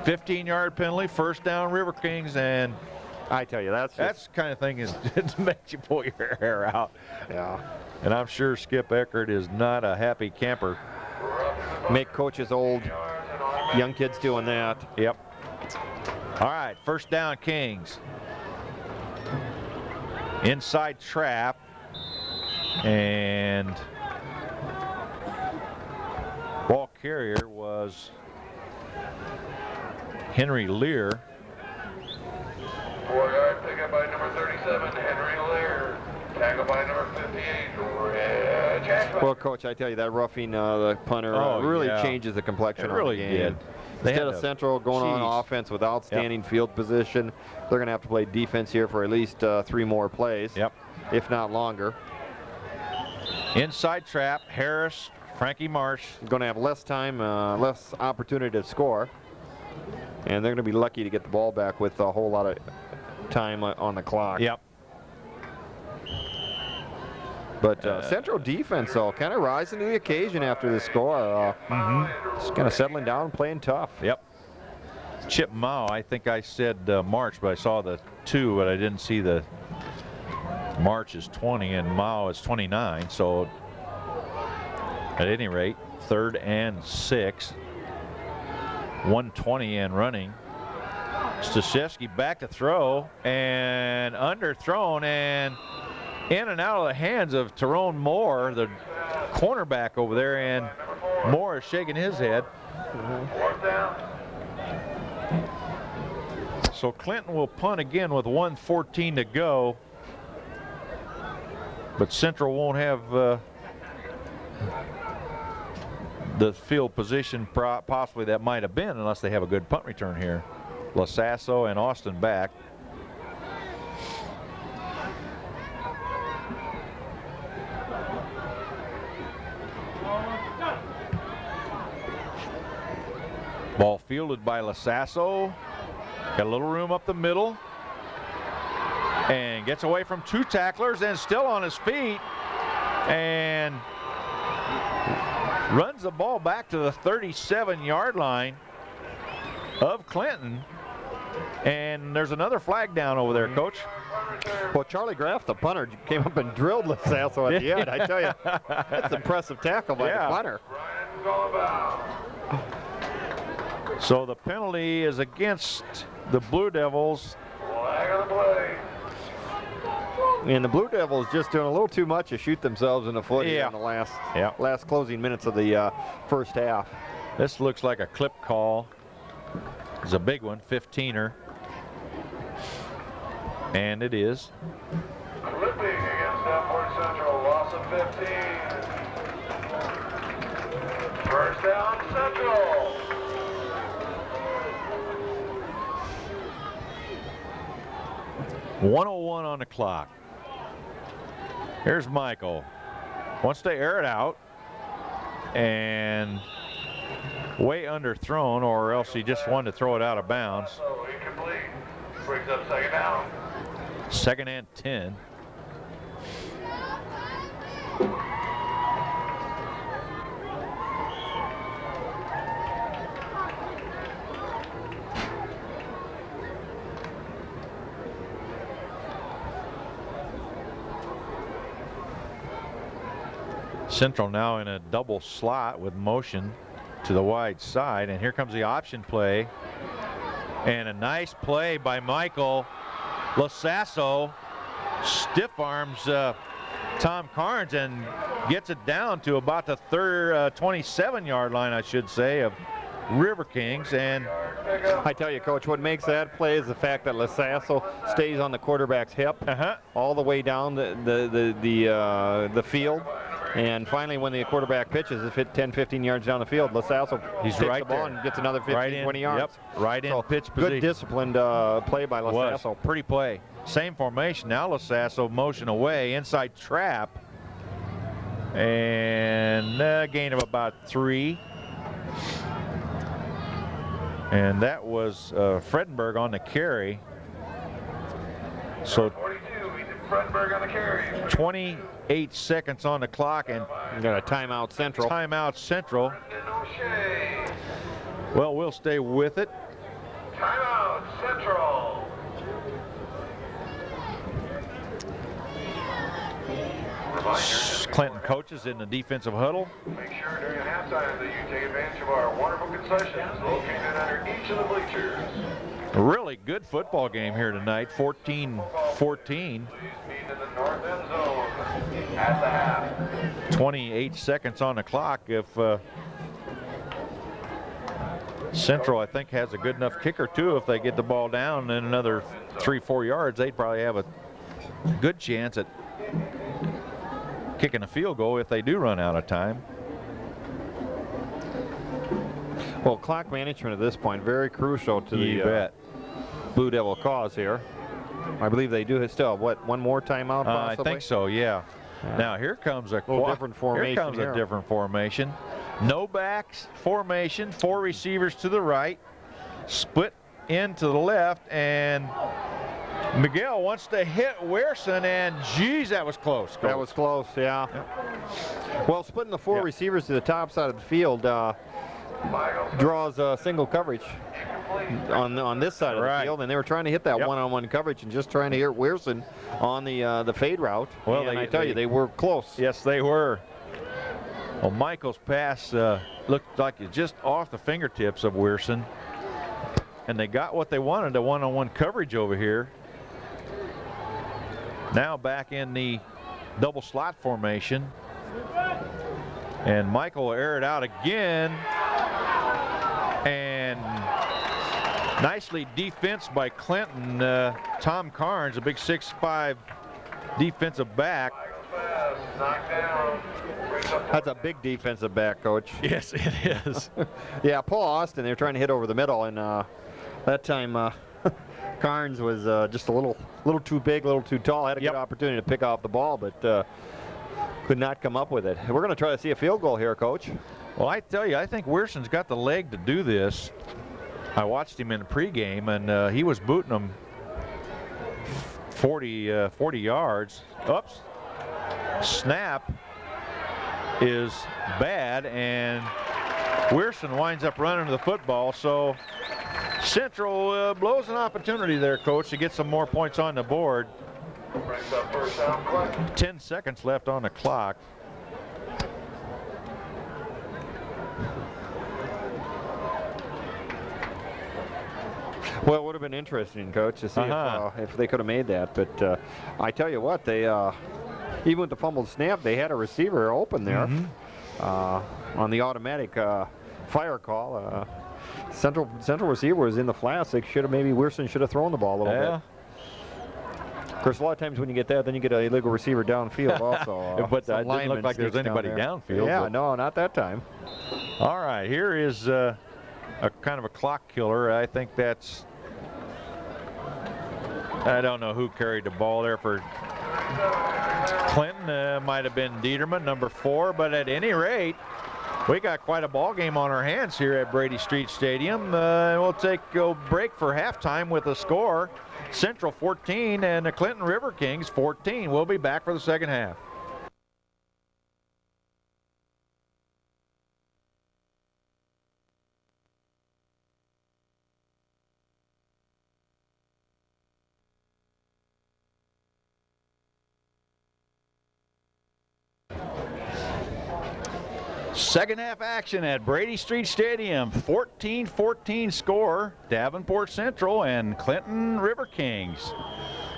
15-yard penalty, first down River Kings, and I tell you, that's the kind of thing that makes you pull your hair out. Yeah. And I'm sure Skip Eckert is not a happy camper. Make coaches old, young kids doing that. Yep. All right, first down Kings. Inside trap, and ball carrier was Henry Lear. 4-yard pickup by number 37, Henry Lear. Tackle by number 58, Jack Well, Coach, I tell you, that roughing the punter really changes the complexion It really of the game. did. They Instead had of Central going on offense with outstanding field position, they're going to have to play defense here for at least 3 more plays, if not longer. Inside trap, Harris, Frankie Marsh. Going to have less time, less opportunity to score. And they're going to be lucky to get the ball back with a whole lot of time on the clock. Yep. But Central defense, though, kind of rising to the occasion after the score. Just kind of settling down and playing tough. Yep. Chip Mao, I think I said March, but I saw the 2, but I didn't see the March is 20 and Mao is 29. So at any rate, 3rd and 6. 120 and running. Staszewski back to throw and underthrown and in and out of the hands of Tyrone Moore, the cornerback over there, and Moore is shaking his head. So Clinton will punt again with 1:14 to go, but Central won't have the field position possibly that might have been unless they have a good punt return here. LaSasso and Austin back. Ball fielded by LaSasso. Got a little room up the middle. And gets away from 2 tacklers and still on his feet. And runs the ball back to the 37-yard line of Clinton. And there's another flag down over there, Coach. Well, Charlie Graff, the punter, came up and drilled LaSasso at the end. I tell you, that's an impressive tackle by the punter. So the penalty is against the Blue Devils. And the Blue Devils just doing a little too much to shoot themselves in the foot in the last closing minutes of the first half. This looks like a clip call. It's a big one, 15er. And it is. Clipping against Davenport Central, loss of 15. First down, Central. .101 on the clock. Here's Michael. Wants to air it out. And way underthrown, or else he just wanted to throw it out of bounds. So incomplete. Brings up second down. 2nd and 10. Central now in a double slot with motion to the wide side, and here comes the option play, and a nice play by Michael LaSasso. Stiff arms Tom Carnes and gets it down to about the 27-yard line, I should say, of River Kings. And I tell you, Coach, what makes that play is the fact that LaSasso stays on the quarterback's hip all the way down the field. And finally, when the quarterback pitches, if it 10, 15 yards down the field, LaSasso takes the ball and gets another 15, 20 yards. Yep, right in pitch position. Good disciplined play by LaSasso. Pretty play. Same formation. Now LaSasso motion away, inside trap. And a gain of about 3. And that was Fredenberg on the carry. So 42, Fredenberg on the carry. 28 seconds on the clock, and got a timeout Central. Timeout Central. Well, we'll stay with it. Timeout Central. Clinton coaches in the defensive huddle. Make sure during halftime that you take advantage of our wonderful concessions located under each of the bleachers. A really good football game here tonight, 14-14. Please meet in the north end zone at the half. 28 seconds on the clock. If Central, I think, has a good enough kicker too, if they get the ball down in another 3-4 yards, they'd probably have a good chance at kicking a field goal if they do run out of time. Well, clock management at this point very crucial to the Blue Devil cause here. I believe they do still have, what, one more timeout possibly? I think so, yeah. Now here comes a different formation. Here comes a different formation. No backs formation, 4 receivers to the right, split in to the left, and Miguel wants to hit Weirson, and geez, that was close. That was close, yeah. Well, splitting the 4 receivers to the top side of the field draws single coverage on this side of the field, and they were trying to hit that one-on-one coverage and just trying to hit Weirson on the fade route. Well, and I tell you, they were close. Yes, they were. Well, Michael's pass looked like it just off the fingertips of Weirson, and they got what they wanted, a one-on-one coverage over here. Now back in the double slot formation, and Michael will air it out again, and nicely defense by Clinton. Tom Carnes, a big 6'5" defensive back. That's a big defensive back, Coach. Yes, it is. Yeah, Paul Austin, they were trying to hit over the middle, and that time Carnes was just a little too big, a little too tall. Had a good opportunity to pick off the ball, but could not come up with it. We're going to try to see a field goal here, Coach. Well, I tell you, I think Wearson's got the leg to do this. I watched him in the pregame, and he was booting them 40 yards. Oops. Snap is bad, and Weirson winds up running to the football. So Central blows an opportunity there, Coach, to get some more points on the board. 10 seconds left on the clock. Well, it would have been interesting, Coach, to see if they could have made that. But I tell you what, they even with the fumbled snap, they had a receiver open there on the automatic fire call. Central receiver was in the flats. They should have Weirson should have thrown the ball a little bit. Of course, a lot of times when you get that, then you get an illegal receiver downfield also. But it didn't look like there's anybody downfield. Yeah, no, not that time. All right, here is a kind of a clock killer. I think that's, I don't know who carried the ball there for Clinton. Might have been Dieterman, number 4, but at any rate, we got quite a ball game on our hands here at Brady Street Stadium. We'll take a break for halftime with a score. Central 14 and the Clinton River Kings 14. We'll be back for the second half. Second half action at Brady Street Stadium. 14-14 score. Davenport Central and Clinton River Kings.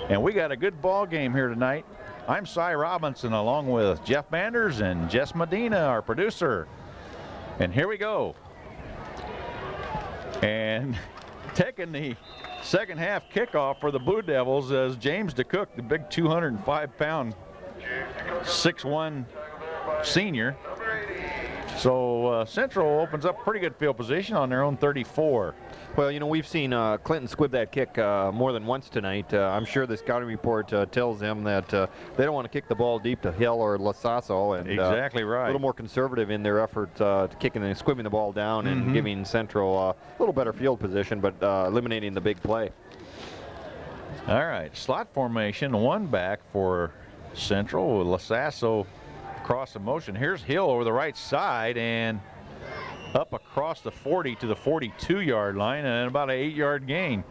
And we got a good ball game here tonight. I'm Cy Robinson along with Jeff Manders and Jess Medina, our producer. And here we go. And taking the second half kickoff for the Blue Devils as James DeCook, the big 205-pound 6'1" senior. So Central opens up pretty good field position on their own 34. Well, you know, we've seen Clinton squib that kick more than once tonight. I'm sure the scouting report tells them that they don't want to kick the ball deep to Hill or Lasasso. And, exactly right. A little more conservative in their effort to kicking and squibbing the ball down and giving Central a little better field position, but eliminating the big play. All right, slot formation, one back for Central with Lasasso across the motion. Here's Hill over the right side and up across the 40 to the 42-yard line, and about an 8-yard gain.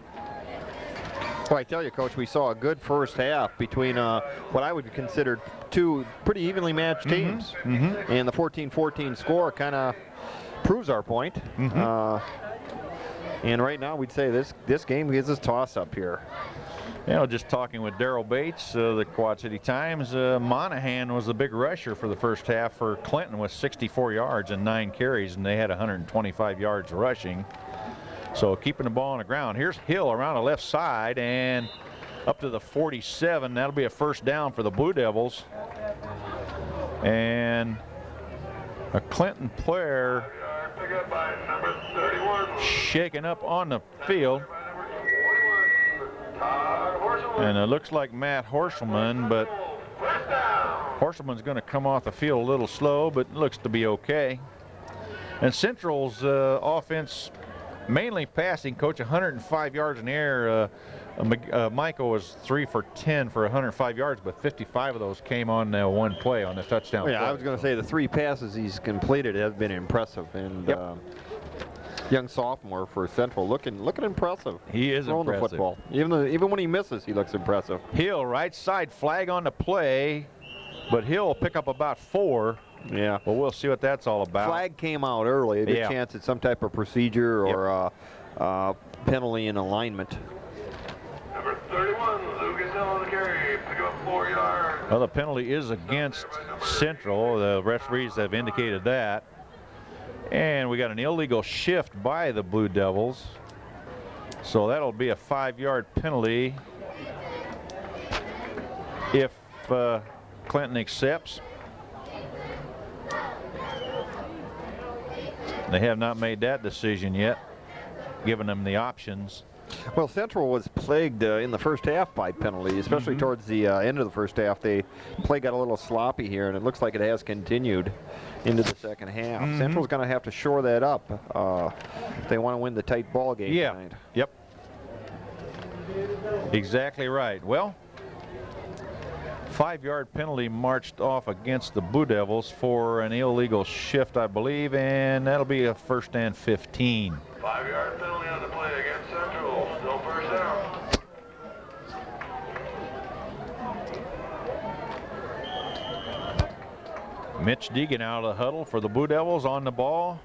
Well, I tell you, Coach, we saw a good first half between what I would consider two pretty evenly matched teams. And the 14-14 score kind of proves our point. And right now we'd say this game gives us toss-up here. You know, just talking with Darrell Bates, the Quad City Times, Monahan was the big rusher for the first half for Clinton with 64 yards and 9 carries, and they had 125 yards rushing. So keeping the ball on the ground. Here's Hill around the left side and up to the 47. That'll be a first down for the Blue Devils. And a Clinton player Pick up by number 31. shaking up on the field. And it looks like Matt Horselman, but Horselman's going to come off the field a little slow, but looks to be okay. And Central's offense, mainly passing, coach, 105 yards in the air. Michael was 3 for 10 for 105 yards, but 55 of those came on one play on the touchdown. Yeah, play. I was going to say the 3 passes he's completed have been impressive, and young sophomore for Central, looking impressive. He is throwing impressive. the football. Even when he misses, he looks impressive. Hill, right side, flag on the play, but Hill will pick up about 4. Yeah. Well, we'll see what that's all about. Flag came out early. A good chance it's some type of procedure or penalty in alignment. Number 31, Lucas Hill on the carry. Pick up 4 yards. Well, the penalty is against Central. The referees have indicated that. And we got an illegal shift by the Blue Devils. So that'll be a 5-yard penalty if Clinton accepts. They have not made that decision yet, giving them the options. Well, Central was plagued in the first half by penalty, especially towards the end of the first half. Play got a little sloppy here, and it looks like it has continued into the second half. Central's going to have to shore that up if they want to win the tight ball game tonight. Yep. Exactly right. Well, 5-yard penalty marched off against the Blue Devils for an illegal shift, I believe, and that'll be a 1st and 15. 5-yard penalty on the play against Central. Still first down. Mitch Deegan out of the huddle for the Blue Devils on the ball.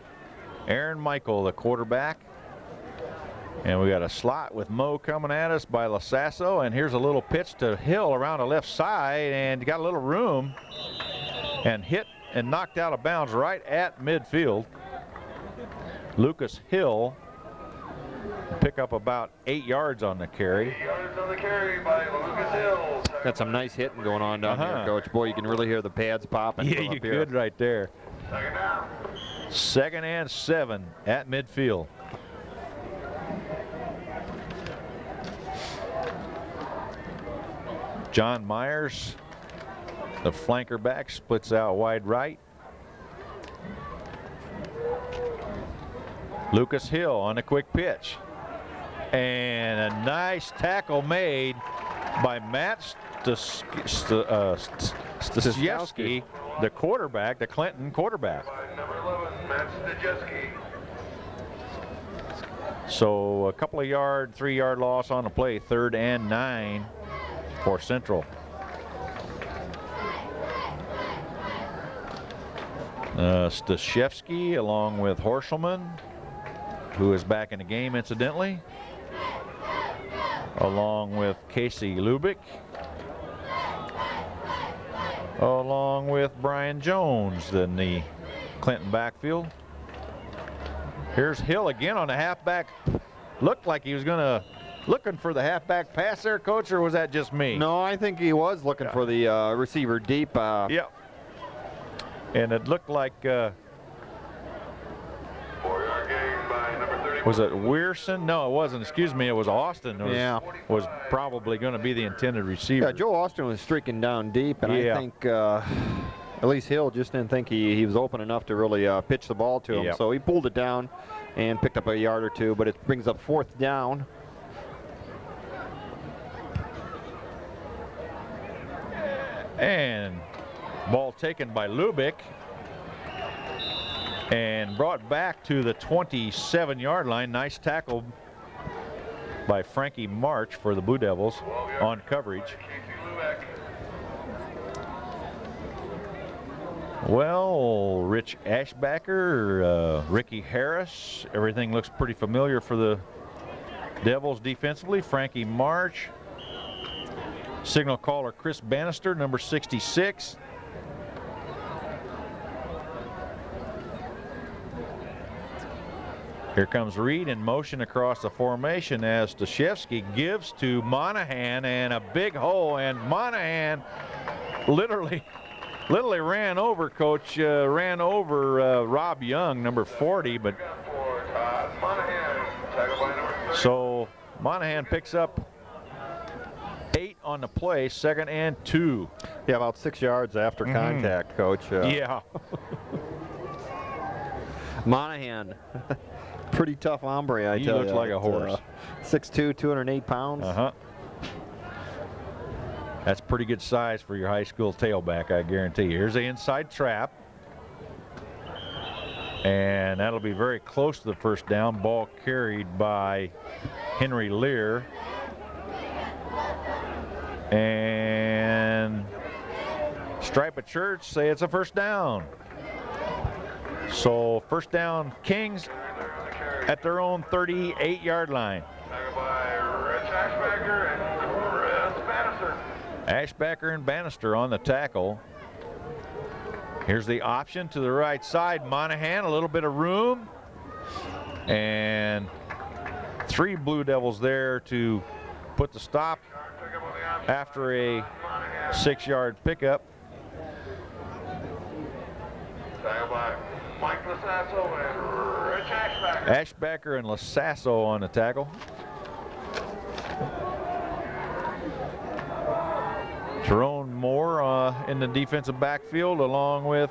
Aaron Michael, the quarterback. And we got a slot with Mo coming at us by Lasasso. And here's a little pitch to Hill around the left side, and got a little room and hit and knocked out of bounds right at midfield. Lucas Hill pick up about 8 yards on the carry. 8 yards on the carry by Lucas Hill. Got some nice hitting going on down here, Coach. Boy, you can really hear the pads popping. Yeah, you could right there. 2nd down. 2nd and 7 at midfield. John Myers, the flanker back, splits out wide right. Lucas Hill on a quick pitch. And a nice tackle made by Matt Stasiewski, the quarterback, the Clinton quarterback. By number 11, Matt Stasiewski. So a couple of 3-yard loss on the play, 3rd and 9 for Central. Stasiewski along with Horselman, who is back in the game incidentally, along with Casey Lubick, along with Brian Jones in the Clinton backfield. Here's Hill again on the halfback. Looked like he was looking for the halfback pass there, Coach, or was that just me? No, I think he was looking for the receiver deep. Yep. And it looked like 4-yard gain by number 31. was it Weirson? No, it wasn't. Excuse me. It was Austin. Was probably going to be the intended receiver. Yeah, Joe Austin was streaking down deep, and I think at least Hill just didn't think he was open enough to really pitch the ball to him. Yep. So he pulled it down and picked up a yard or two, but it brings up 4th down. And ball taken by Lubick and brought back to the 27-yard line. Nice tackle by Frankie March for the Blue Devils on coverage. Well, Rich Ashbacker, Ricky Harris, everything looks pretty familiar for the Devils defensively. Frankie March, signal caller Chris Bannister, number 66. Here comes Reed in motion across the formation as Stasiewski gives to Monahan, and a big hole, and Monahan literally Literally ran over, Coach, ran over Rob Young, number 40, but so Monahan picks up 8 on the play, 2nd and 2. Yeah, about 6 yards after contact, Coach. Yeah. Monahan, pretty tough hombre, I tell you. He looks like a horse. 6'2", 208 pounds. That's pretty good size for your high school tailback, I guarantee you. Here's the inside trap. And that'll be very close to the first down. Ball carried by Henry Lear. And Stripe at Church say it's a first down. So first down, Kings at their own 38-yard line. Ashbacker and Bannister on the tackle. Here's the option to the right side. Monahan, a little bit of room. And 3 Blue Devils there to put the stop after a 6-yard pickup. Ashbacker and Lasasso on the tackle. Tyrone Moore in the defensive backfield along with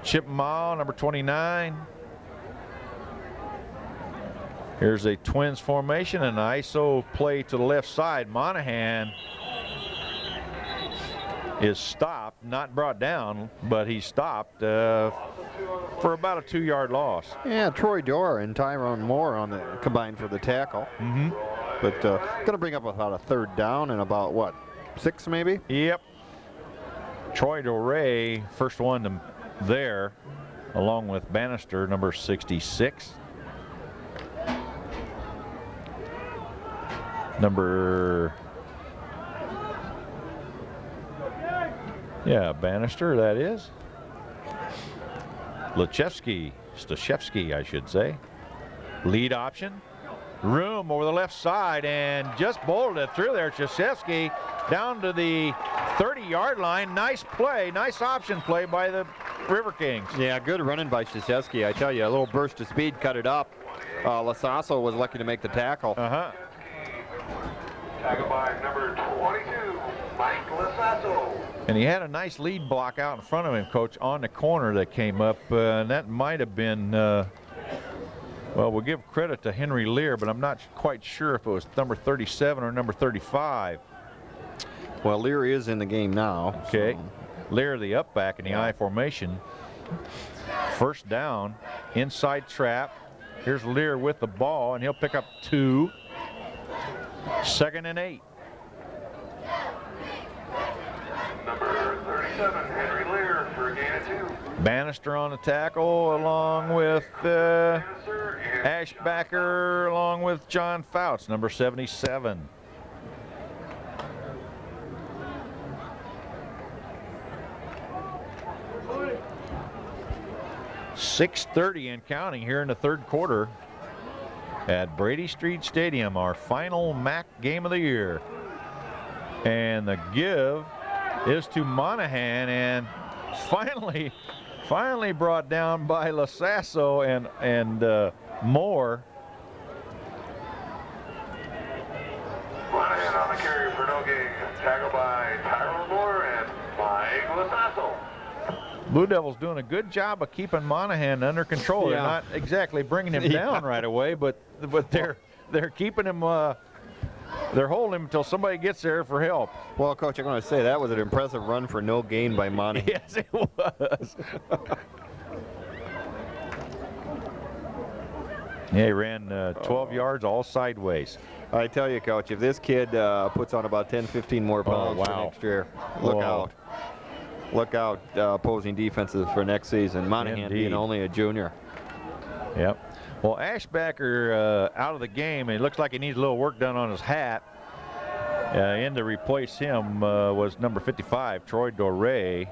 Chip Mao, number 29. Here's a twins formation and an ISO play to the left side. Monahan is stopped, not brought down, but he's stopped for about a 2-yard loss. Yeah, Troy Dorr and Tyrone Moore on the combined for the tackle. But going to bring up about a 3rd down and about what, 6 maybe? Yep. Troy Doré, first one there, along with Bannister, number 66. Bannister, that is. Stashevsky, I should say. Lead option. Room over the left side and just bowled it through there. Stashevsky down to the 30-yard line. Nice play, nice option play by the River Kings. Yeah, good running by Stashevsky. I tell you, a little burst of speed cut it up. Lasasso was lucky to make the tackle. Tackle by number 22, Mike Lasasso. And he had a nice lead block out in front of him, Coach, on the corner that came up. And that might have been, well, we'll give credit to Henry Lear, but I'm not quite sure if it was number 37 or number 35. Well, Lear is in the game now. Okay. Lear, the up back in the I formation. First down, inside trap. Here's Lear with the ball, and he'll pick up 2. 2nd and 8. Number 37, Henry Lear for a gain of 2. Bannister on the tackle along with Ashbacker along with John Fouts, number 77. .6:30 and counting here in the 3rd quarter at Brady Street Stadium, our final MAC game of the year. And the give is to Monahan, and finally brought down by Lasasso and Moore. Monahan on the carry for no gain. Tackle by Tyrone Moore and Mike Lasasso. Blue Devils doing a good job of keeping Monahan under control. Yeah. They're not exactly bringing him down right away, but they're keeping him. They're holding him until somebody gets there for help. Well, Coach, I'm going to say that was an impressive run for no gain by Monahan. Yes, it was. Yeah, he ran 12 yards all sideways. I tell you, Coach, if this kid puts on about 10, 15 more pounds for next year, look out. Look out, opposing defenses for next season. Monahan being only a junior. Yep. Well, Ashbacker out of the game. It looks like he needs a little work done on his hat. In to replace him was number 55, Troy Doré.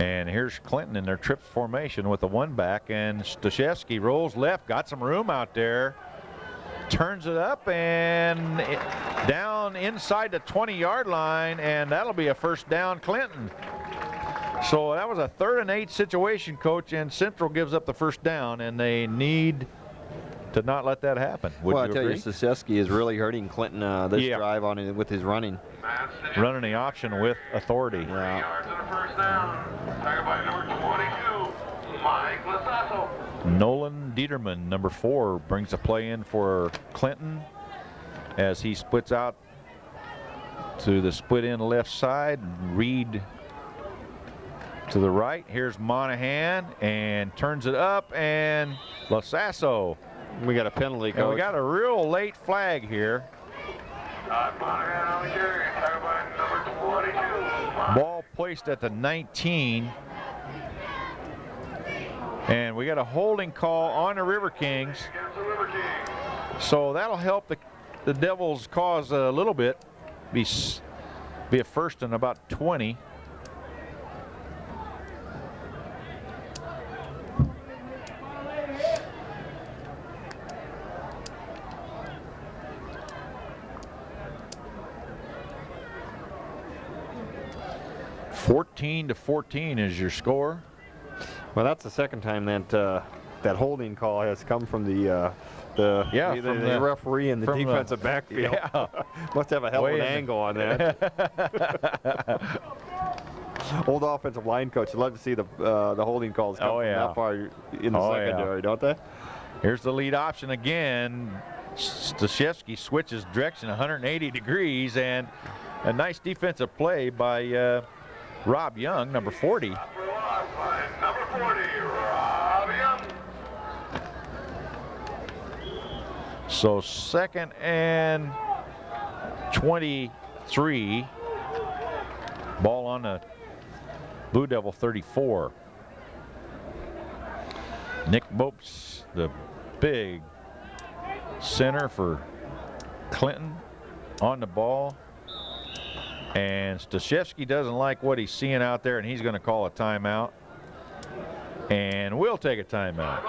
And here's Clinton in their trips formation with the 1-back, and Stashevsky rolls left, got some room out there, turns it up, and down down inside the 20-yard line, and that'll be a first down, Clinton. So that was a 3rd and 8 situation, Coach, and Central gives up the first down, and they need to not let that happen. Would Well, you I tell agree? you, Sosieski is really hurting Clinton this drive on it with his running. Running the option with authority. 3 yards and a first down. Tackled by number 22, Mike Lasasso. Nolan Dieterman, number 4, brings a play in for Clinton as he splits out to the split end left side. Reed to the right. Here's Monahan and turns it up, and Lasasso. We got a penalty, Coach. And we got a real late flag here. Monahan on the carry. Tackled by number 22. Ball placed at the 19. And we got a holding call on the River Kings. Against the River Kings. So that'll help the Devils' cause a little bit. Be a first and about 20. (14-14) is your score. Well, that's the second time that that holding call has come from the referee and the defensive backfield. Yeah. Must have a hell of an angle on that. Old offensive line coach, I'd love to see the holding calls come from that far in the secondary, don't they? Here's the lead option again. Stashevsky switches direction 180 degrees, and a nice defensive play by Rob Young, number 40. Number 40, Rob Young. So 2nd and 23. Ball on the Blue Devil 34. Nick Bopes, the big center for Clinton, on the ball. And Stashevsky doesn't like what he's seeing out there, and he's going to call a timeout. And we'll take a timeout.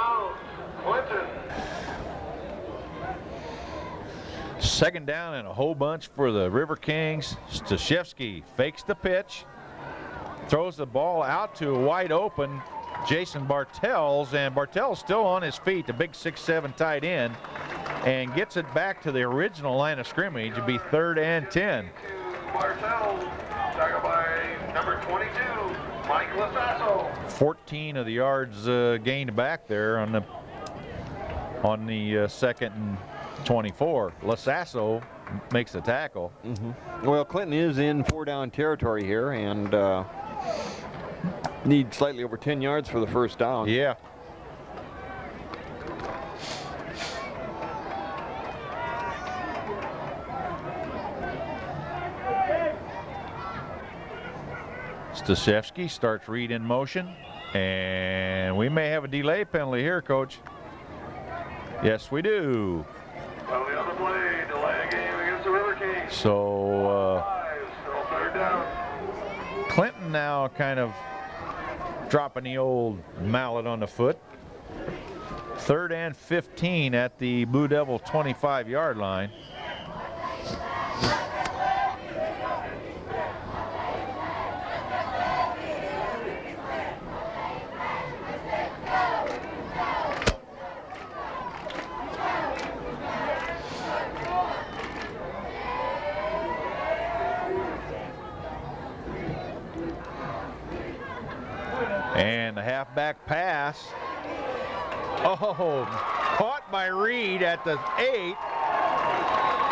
Clinton. 2nd down and a whole bunch for the River Kings. Stashevsky fakes the pitch, throws the ball out to a wide open Jason Bartels, and Bartels still on his feet, the big 6'7" tight end, and gets it back to the original line of scrimmage. It'd be 3rd and 10. Bartels, tackled by number 22, Mike Lasasso. 14 of the yards gained back there on the 2nd and 24. Lasasso makes the tackle. Well, Clinton is in 4-down territory here, and needs slightly over 10 yards for the first down. Yeah. Stashevsky starts Reed in motion, and we may have a delay penalty here, Coach. Yes, we do. Penalty on the play, delay game against the River Kings. So Still 3rd down. Clinton now kind of dropping the old mallet on the foot. 3rd and 15 at the Blue Devil 25-yard line. And the halfback pass. Oh, caught by Reed at the 8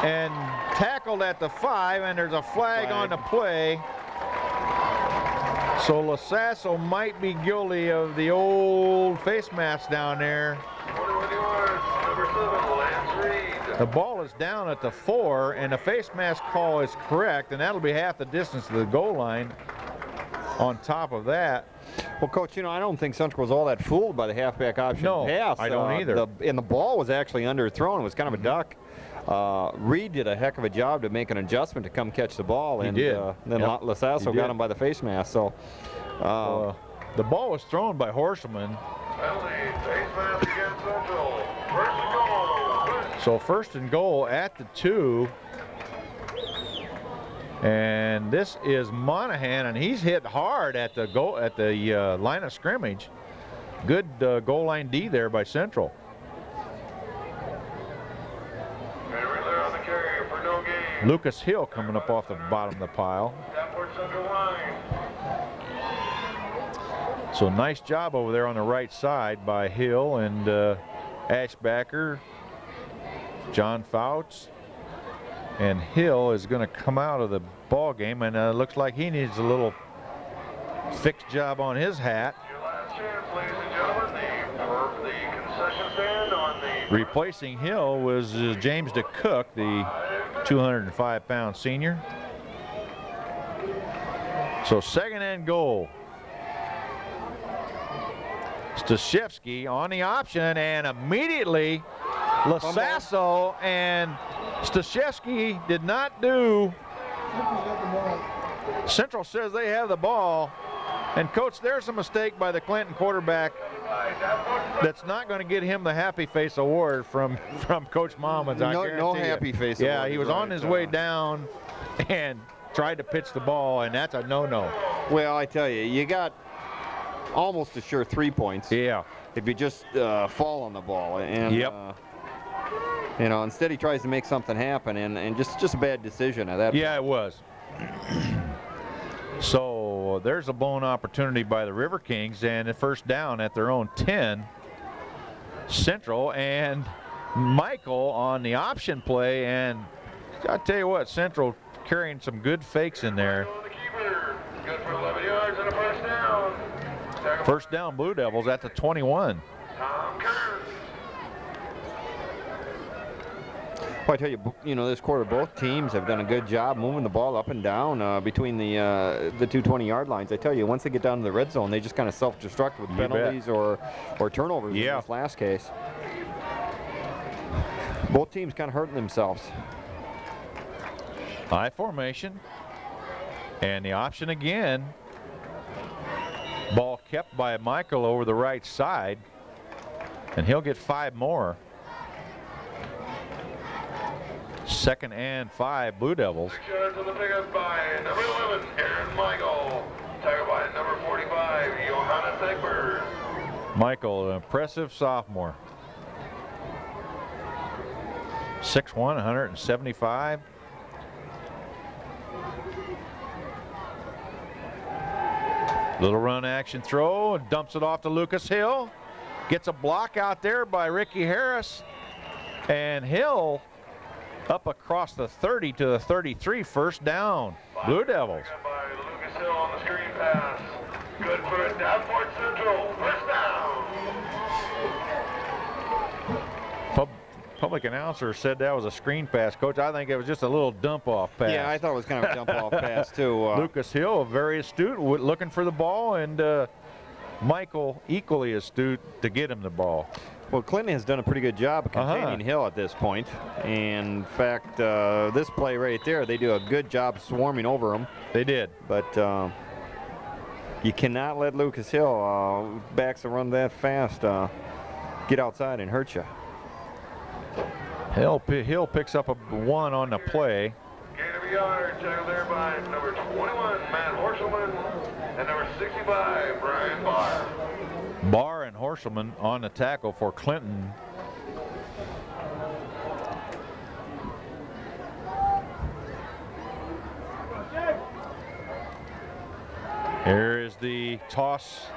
and tackled at the 5, and there's a flag on the play. So Lasasso might be guilty of the old face mask down there. 41 yards, number 7, Lance Reed. The ball is down at the 4, and the face mask call is correct, and that'll be half the distance to the goal line on top of that. Well, Coach, I don't think Central was all that fooled by the halfback option pass. I don't either. And the ball was actually underthrown. It was kind of a duck. Reed did a heck of a job to make an adjustment to come catch the ball. He and did. Then Lasasso got him by the face mask. So the ball was thrown by Horseman. Penalty, face mask against Central. 1st and goal. So 1st and goal at the 2. And this is Monahan, and he's hit hard at the goal at the line of scrimmage. Good goal line D there by Central. On the carry for no gain. Lucas Hill coming up off the bottom of the pile. Davenport Central line. So nice job over there on the right side by Hill and Ashbacker, John Fouts. And Hill is going to come out of the ball game, and looks like he needs a little fixed job on his hat. Your last chance, ladies and gentlemen. The concession stand on the Replacing Hill was James DeCook, the 205-pound senior. So second and goal. Stashevsky on the option, and immediately Lasasso and Stashevsky did not do. Central says they have the ball, and coach, there's a mistake by the Clinton quarterback that's not going to get him the happy face award from Coach Mommons. No happy face award. Yeah, he was on his way down and tried to pitch the ball, and that's a no-no. Well, I tell you, you got almost a sure 3 points. Yeah. If you just fall on the ball, and Yep. you know, instead he tries to make something happen, and just a bad decision at that. Yeah, it was. So there's a blown opportunity by the River Kings, and a first down at their own 10. Central, and Michael on the option play, and I tell you what, Central carrying some good fakes in there. on the keeper. Good for 11 yards and a first down. First down, Blue Devils at the 21. Tom Kearns. Well, I tell you, this quarter both teams have done a good job moving the ball up and down between the two 20-yard lines. I tell you, once they get down to the red zone, they just kind of self-destruct with penalties or turnovers in this last case. Both teams kind of hurting themselves. High formation, and the option again. Ball kept by Michael over the right side, and he'll get 5 more. Second and 5, Blue Devils. 6 yards on the pickup by number 11, Aaron Michael. Tackled by number 45, Johannes Egbert. Michael, an impressive sophomore. 6'1", 175. Little run action throw, dumps it off to Lucas Hill. Gets a block out there by Ricky Harris. And Hill up across the 30 to the 33, first down. Blue Devils. By Lucas Hill on the screen pass. Good for Davenport Central. First down. Public announcer said that was a screen pass. Coach, I think it was just a little dump-off pass. Yeah, I thought it was kind of a dump-off pass, too. Lucas Hill, very astute, looking for the ball, and Michael, equally astute to get him the ball. Well, Clinton has done a pretty good job of containing Hill at this point. And in fact, this play right there, they do a good job swarming over him. They did. But you cannot let Lucas Hill, backs that run that fast, get outside and hurt you. Hill picks up a 1 on the play. Gain of a yard. Tackled there by number 21, Matt Horselman. And number 65, Brian Barr. Barr and Horselman on the tackle for Clinton. Here is the toss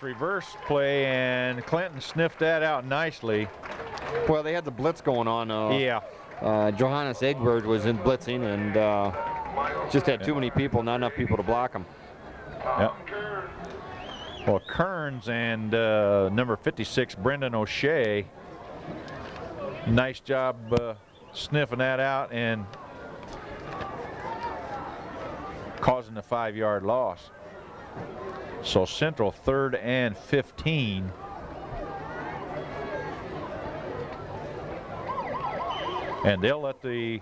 reverse play, and Clinton sniffed that out nicely. Well, they had the blitz going on. Johannes Egbert was in blitzing, and just had too many people, not enough people to block him. Yep. Well, Kearns and number 56, Brendan O'Shea, nice job sniffing that out and causing the 5-yard loss. So Central 3rd and 15. And they'll let the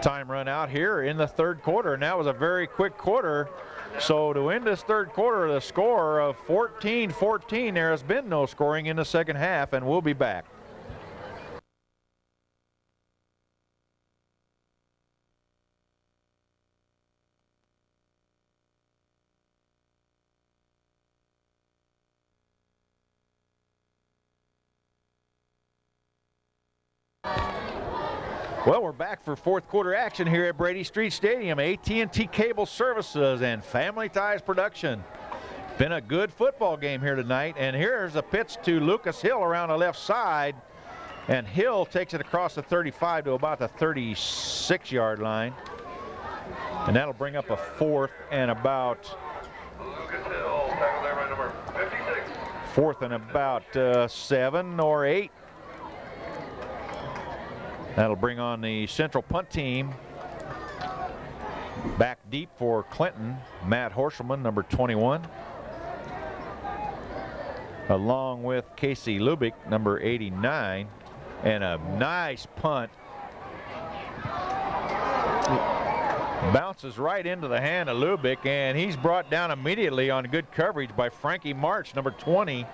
time run out here in the third quarter, and that was a very quick quarter. So to end this third quarter, the score of 14-14, there has been no scoring in the second half, and we'll be back. Well, we're back for fourth quarter action here at Brady Street Stadium. AT&T Cable Services and Family Ties Production. Been a good football game here tonight, and here's a pitch to Lucas Hill around the left side, and Hill takes it across the 35 to about the 36-yard line, and that'll bring up a fourth and about Lucas Hill, tackled there by number 56. fourth and about 7 or 8. That'll bring on the Central punt team. Back deep for Clinton, Matt Horselman, number 21. Along with Casey Lubick, number 89. And a nice punt. Bounces right into the hand of Lubick, and he's brought down immediately on good coverage by Frankie March, number 20.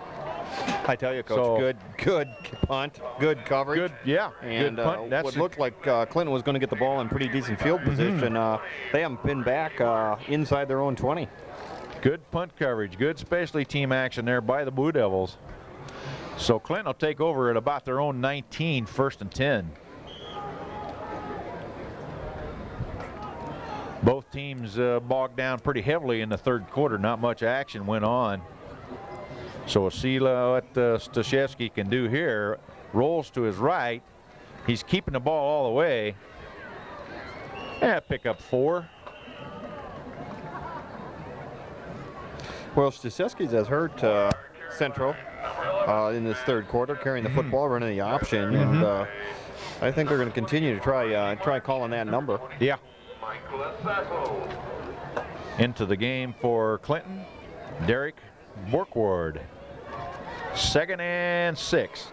I tell you, Coach, good punt, good coverage. Good, yeah, and good punt. What looked like Clinton was going to get the ball in pretty decent field position. They haven't been back inside their own 20. Good punt coverage, good specialty team action there by the Blue Devils. So Clinton will take over at about their own 19, first and 10. Both teams bogged down pretty heavily in the third quarter. Not much action went on. So we'll see what Stashevsky can do here. Rolls to his right. He's keeping the ball all the way. And pick up 4. Well, Stashevsky has hurt Central in this third quarter, carrying the football, running the option, and I think they're going to continue to try calling that number. Yeah. Into the game for Clinton, Derek Borkward. 2nd and 6.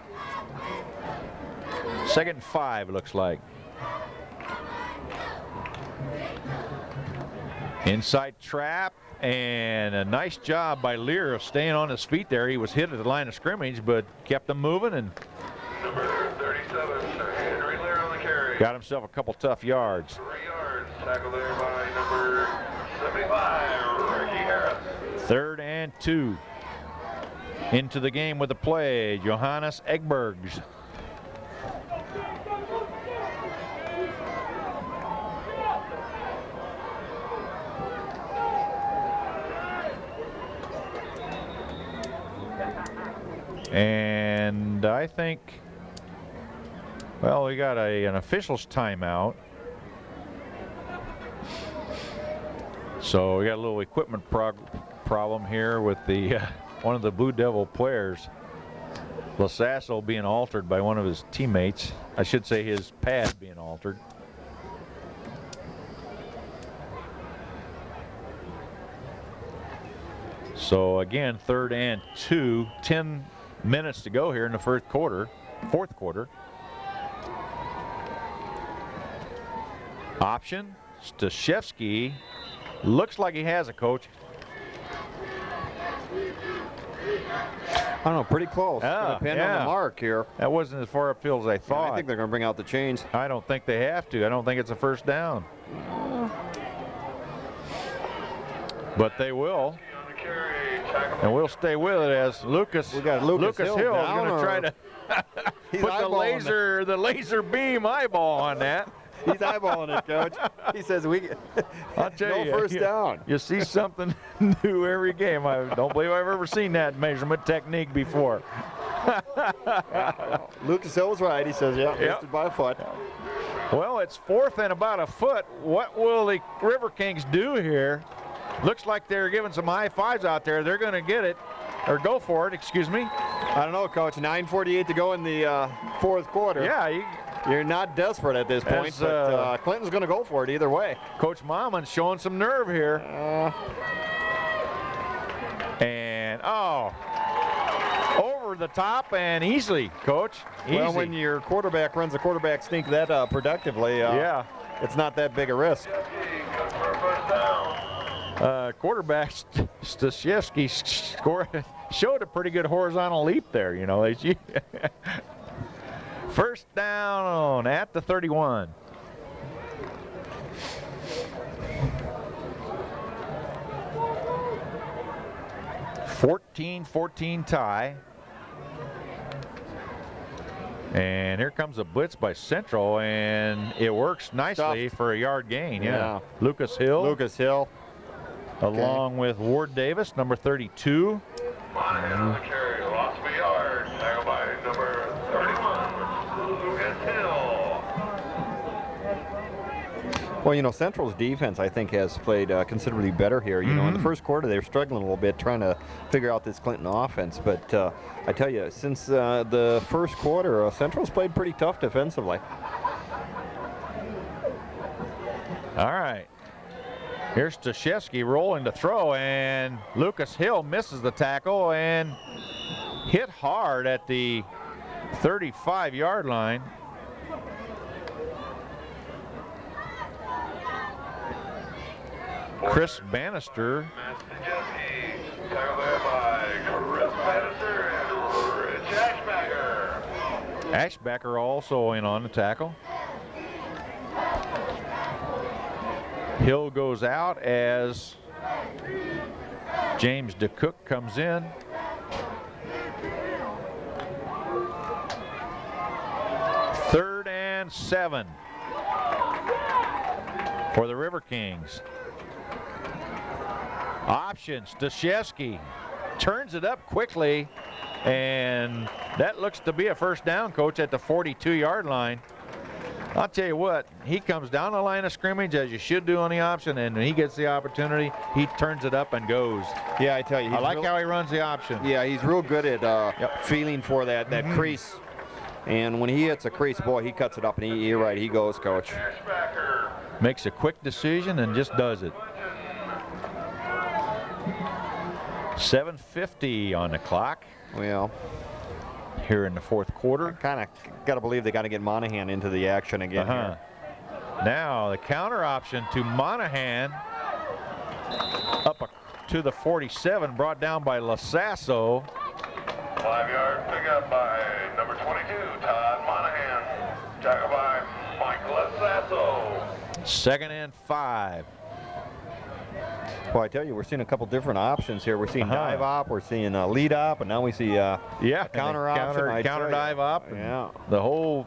2nd and 5, looks like. Inside trap, and a nice job by Lear of staying on his feet there. He was hit at the line of scrimmage, but kept them moving and Number 37, Henry Lear on the carry. got himself a couple tough yards. 3 yards, tackled there by number 75, Ricky Harris. 3rd and 2. Into the game with the play, Johannes Egbergs. And I think, well, we got an official's timeout. So we got a little equipment problem here with the one of the Blue Devil players, Lasasso, being altered by one of his teammates. I should say his pad being altered. So again, 3rd and 2, 10 minutes to go here in the fourth quarter. Option, Stashevsky. Looks like he has a coach. I don't know, pretty close. Depend on the mark here. That wasn't as far upfield as I thought. I think they're going to bring out the chains. I don't think they have to. I don't think it's a first down. But they will. And we'll stay with it as Lucas. We got Lucas Hill is going to try to put the laser beam eyeball on that. He's eyeballing it, Coach. He says I'll tell you, first down. You see something new every game. I don't believe I've ever seen that measurement technique before. Lucas Hill was right. He says, missed it by a foot. Well, it's 4th and about a foot. What will the River Kings do here? Looks like they're giving some high fives out there. They're going to get it, or go for it, excuse me. I don't know, Coach. 9:48 to go in the fourth quarter. Yeah, you're not desperate at this point, but Clinton's going to go for it either way. Coach Mommon's showing some nerve here. And, over the top and easily, Coach. Easy. Well, when your quarterback runs a quarterback sneak that productively, it's not that big a risk. Quarterback Stashevsky showed a pretty good horizontal leap there, you know. First down at the 31. .14 tie. And here comes a blitz by Central, and it works nicely for a yard gain. Yeah. Lucas Hill. Lucas Hill. Along with Ward Davis, number 32. On the carry, loss of a yard. Tackled by number 31, Lucas Hill. Well, you know, Central's defense, I think, has played considerably better here. You know, in the first quarter, they were struggling a little bit trying to figure out this Clinton offense. But I tell you, since the first quarter, Central's played pretty tough defensively. All right. Here's Stashevsky rolling to throw, and Lucas Hill misses the tackle and hit hard at the 35-yard line. Chris Bannister. Stashevsky, tackled there by Chris Bannister and Rich Ashbacker. Ashbacker also in on the tackle. Hill goes out as James DeCook comes in. Third and 7 for the River Kings. Option, Stashevsky turns it up quickly, and that looks to be a first down, Coach, at the 42-yard line. I'll tell you what, he comes down the line of scrimmage as you should do on the option, and when he gets the opportunity, he turns it up and goes. Yeah, I tell you. I like how he runs the option. Yeah, he's real good at feeling for that crease. And when he hits a crease, boy, he cuts it up, and you're right, he goes, Coach. Makes a quick decision and just does it. 7:50 on the clock. Well, here in the fourth quarter. Kind of got to believe they got to get Monahan into the action again here. Now the counter option to Monahan up to the 47, brought down by Lasasso. 5-yard pickup by number 22, Todd Monahan. Tackled by Mike Lasasso. 2nd and 5. Well, I tell you, we're seeing a couple different options here. We're seeing dive op, we're seeing lead op, and now we see counter option. Counter dive op. Yeah. The whole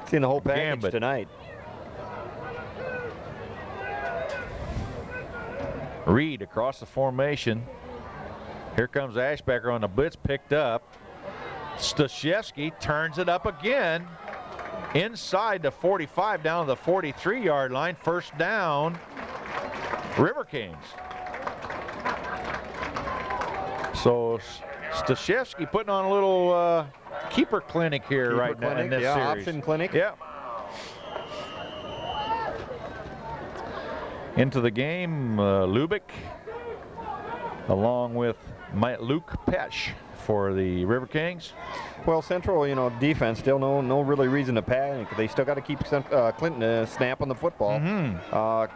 seeing the whole package gambit tonight. Reed across the formation. Here comes Ashbacker on the blitz, picked up. Stashevsky turns it up again inside the 45 down to the 43-yard line. First down, River Kings. So Stashevsky putting on a little keeper clinic here right now in this series. Option clinic. Yeah. Into the game, Lubick, along with Luke Pesh for the River Kings. Well, Central, you know, defense still no really reason to panic. They still got to keep Clinton snap on the football.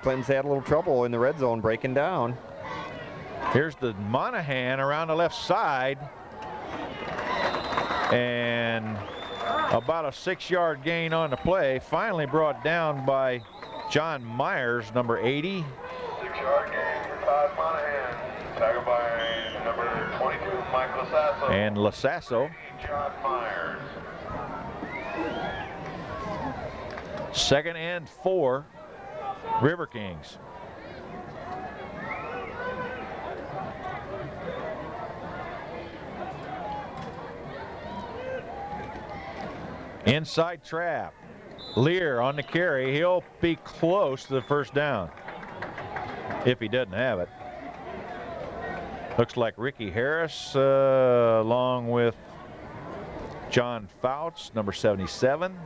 Clinton's had a little trouble in the red zone breaking down. Here's the Monahan around the left side, and about a 6-yard gain on the play. Finally brought down by John Myers, number 80. 6-yard gain for Todd Monahan. Tackled by number 22, Mike Lasasso. And Lasasso. John Myers. 2nd and 4, River Kings. Inside trap. Lear on the carry. He'll be close to the first down if he doesn't have it. Looks like Ricky Harris along with John Fouts, number 77.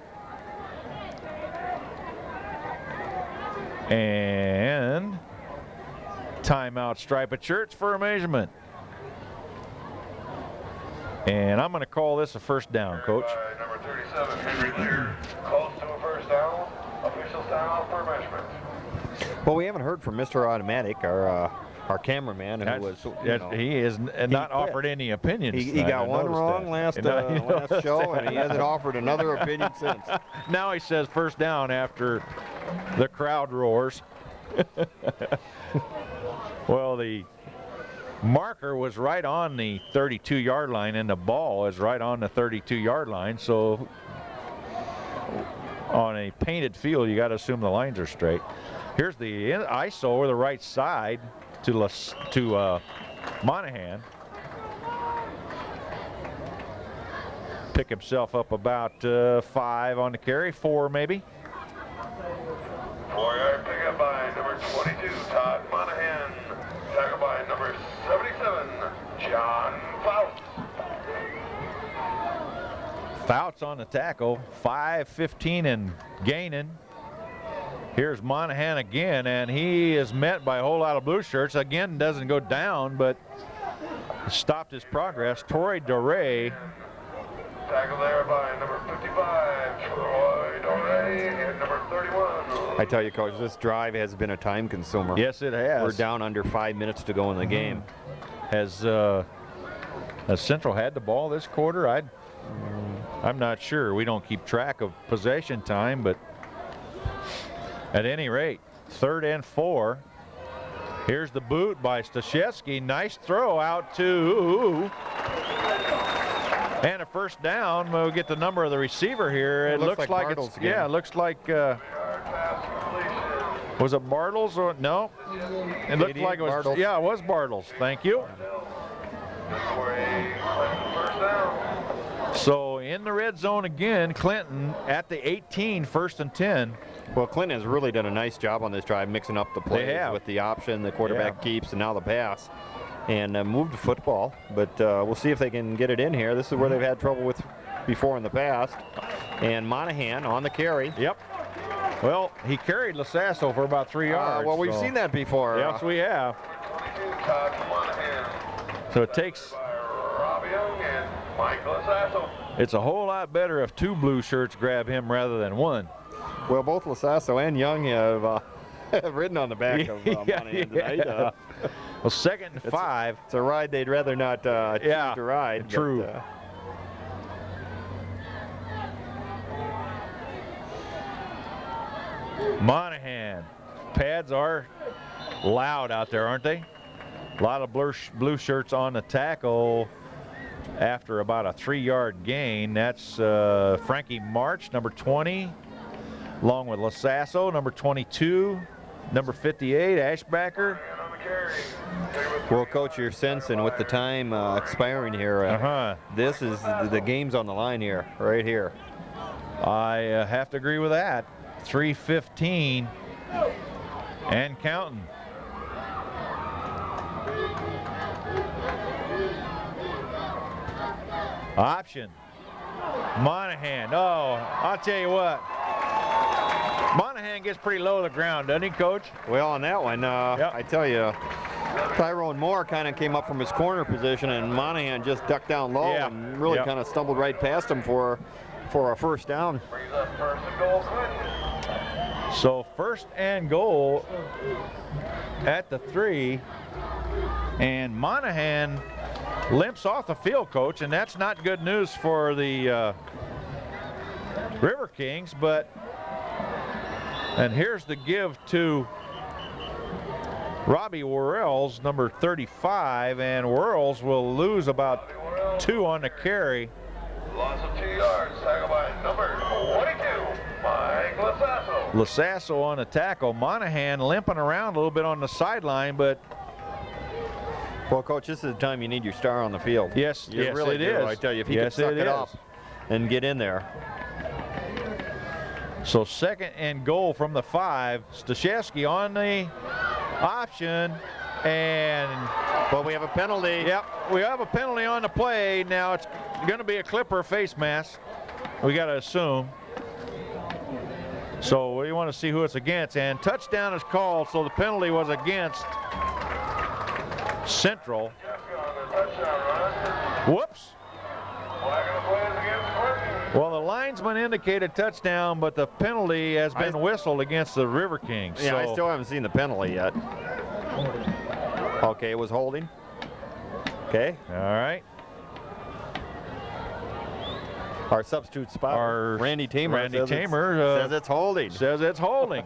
And timeout, Striped Shirts for a measurement. And I'm going to call this a first down, Coach. Number 37, Henry Lear, calls to a first down. Official timeout for measurement. Well, we haven't heard from Mr. Automatic, our cameraman, who was, he has not offered any opinions. He got one wrong last show, and he hasn't offered another opinion since. Now he says first down after the crowd roars. Well, the marker was right on the 32-yard line, and the ball is right on the 32-yard line, so on a painted field, you got to assume the lines are straight. Here's the ISO over the right side to Monahan. Pick himself up about 5 on the carry, 4 maybe. 4-yard pickup by number 22, Todd Monahan. Tackle by number 77, John Faust. Fouts on the tackle, 5:15 and gaining. Here's Monahan again, and he is met by a whole lot of blue shirts. Again, doesn't go down, but stopped his progress. Troy Doré. Tackle there by number 55, Troy Doré, and number 31. I tell you, Coach, this drive has been a time consumer. Yes, it has. We're down under 5 minutes to go in the game. Has Central had the ball this quarter? I'm not sure. We don't keep track of possession time, but at any rate, 3rd and 4. Here's the boot by Stashevsky. Nice throw out to, and a first down. We'll get the number of the receiver here. It looks like it's, yeah, it looks like, was it Bartles or no? It looked like it was Bartles. Yeah, it was Bartles. Thank you. So in the red zone again, Clinton at the 18, 1st and 10. Well, Clinton has really done a nice job on this drive, mixing up the plays with the option, the quarterback keeps, and now the pass. And moved the football, but we'll see if they can get it in here. This is where they've had trouble with before in the past. And Monahan on the carry. Yep. Well, he carried Lasasso for about 3 yards. Well, we've seen that before. Yes, we have. So it takes. It's a whole lot better if 2 blue shirts grab him rather than 1. Well, both Lasasso and Young have ridden on the back of Monahan tonight. Well, 2nd and 5. It's a ride they'd rather not choose to ride. True. But, Monahan. Pads are loud out there, aren't they? A lot of blue shirts on the tackle after about a 3-yard gain. That's Frankie March, number 20, along with Lasasso, number 22, number 58, Ashbacker. Well, Coach, you're sensing with the time expiring here, this is the game's on the line here, right here. I have to agree with that. 3:15 and counting. Option. Monahan. Oh, I'll tell you what. Monahan gets pretty low to the ground, doesn't he, Coach? Well, on that one, I tell you, Tyrone Moore kind of came up from his corner position, and Monahan just ducked down low and really kind of stumbled right past him for a first down. So 1st and goal at the 3, and Monahan limps off the field, Coach, and that's not good news for the River Kings. And here's the give to Robbie Worrells, number 35, and Worrells will lose about 2 on the carry. Loss of 2 yards, tackle by number 22, Mike Lasasso. Lasasso on the tackle. Monahan limping around a little bit on the sideline, but. Well, Coach, this is the time you need your star on the field. Yes, you really it do. is. I tell you, if he can suck it up and get in there. So 2nd and goal from the 5. Stashevsky on the option, and well, we have a penalty. Yep, we have a penalty on the play. Now it's going to be a Clipper face mask. We got to assume. So we want to see who it's against, and touchdown is called. So the penalty was against Central. Whoops. Well, the linesman indicated touchdown, but the penalty has been whistled against the River Kings. Yeah, I still haven't seen the penalty yet. Okay, it was holding. Okay. All right. Our substitute spot, Randy Tamer, says it's holding. Says it's holding.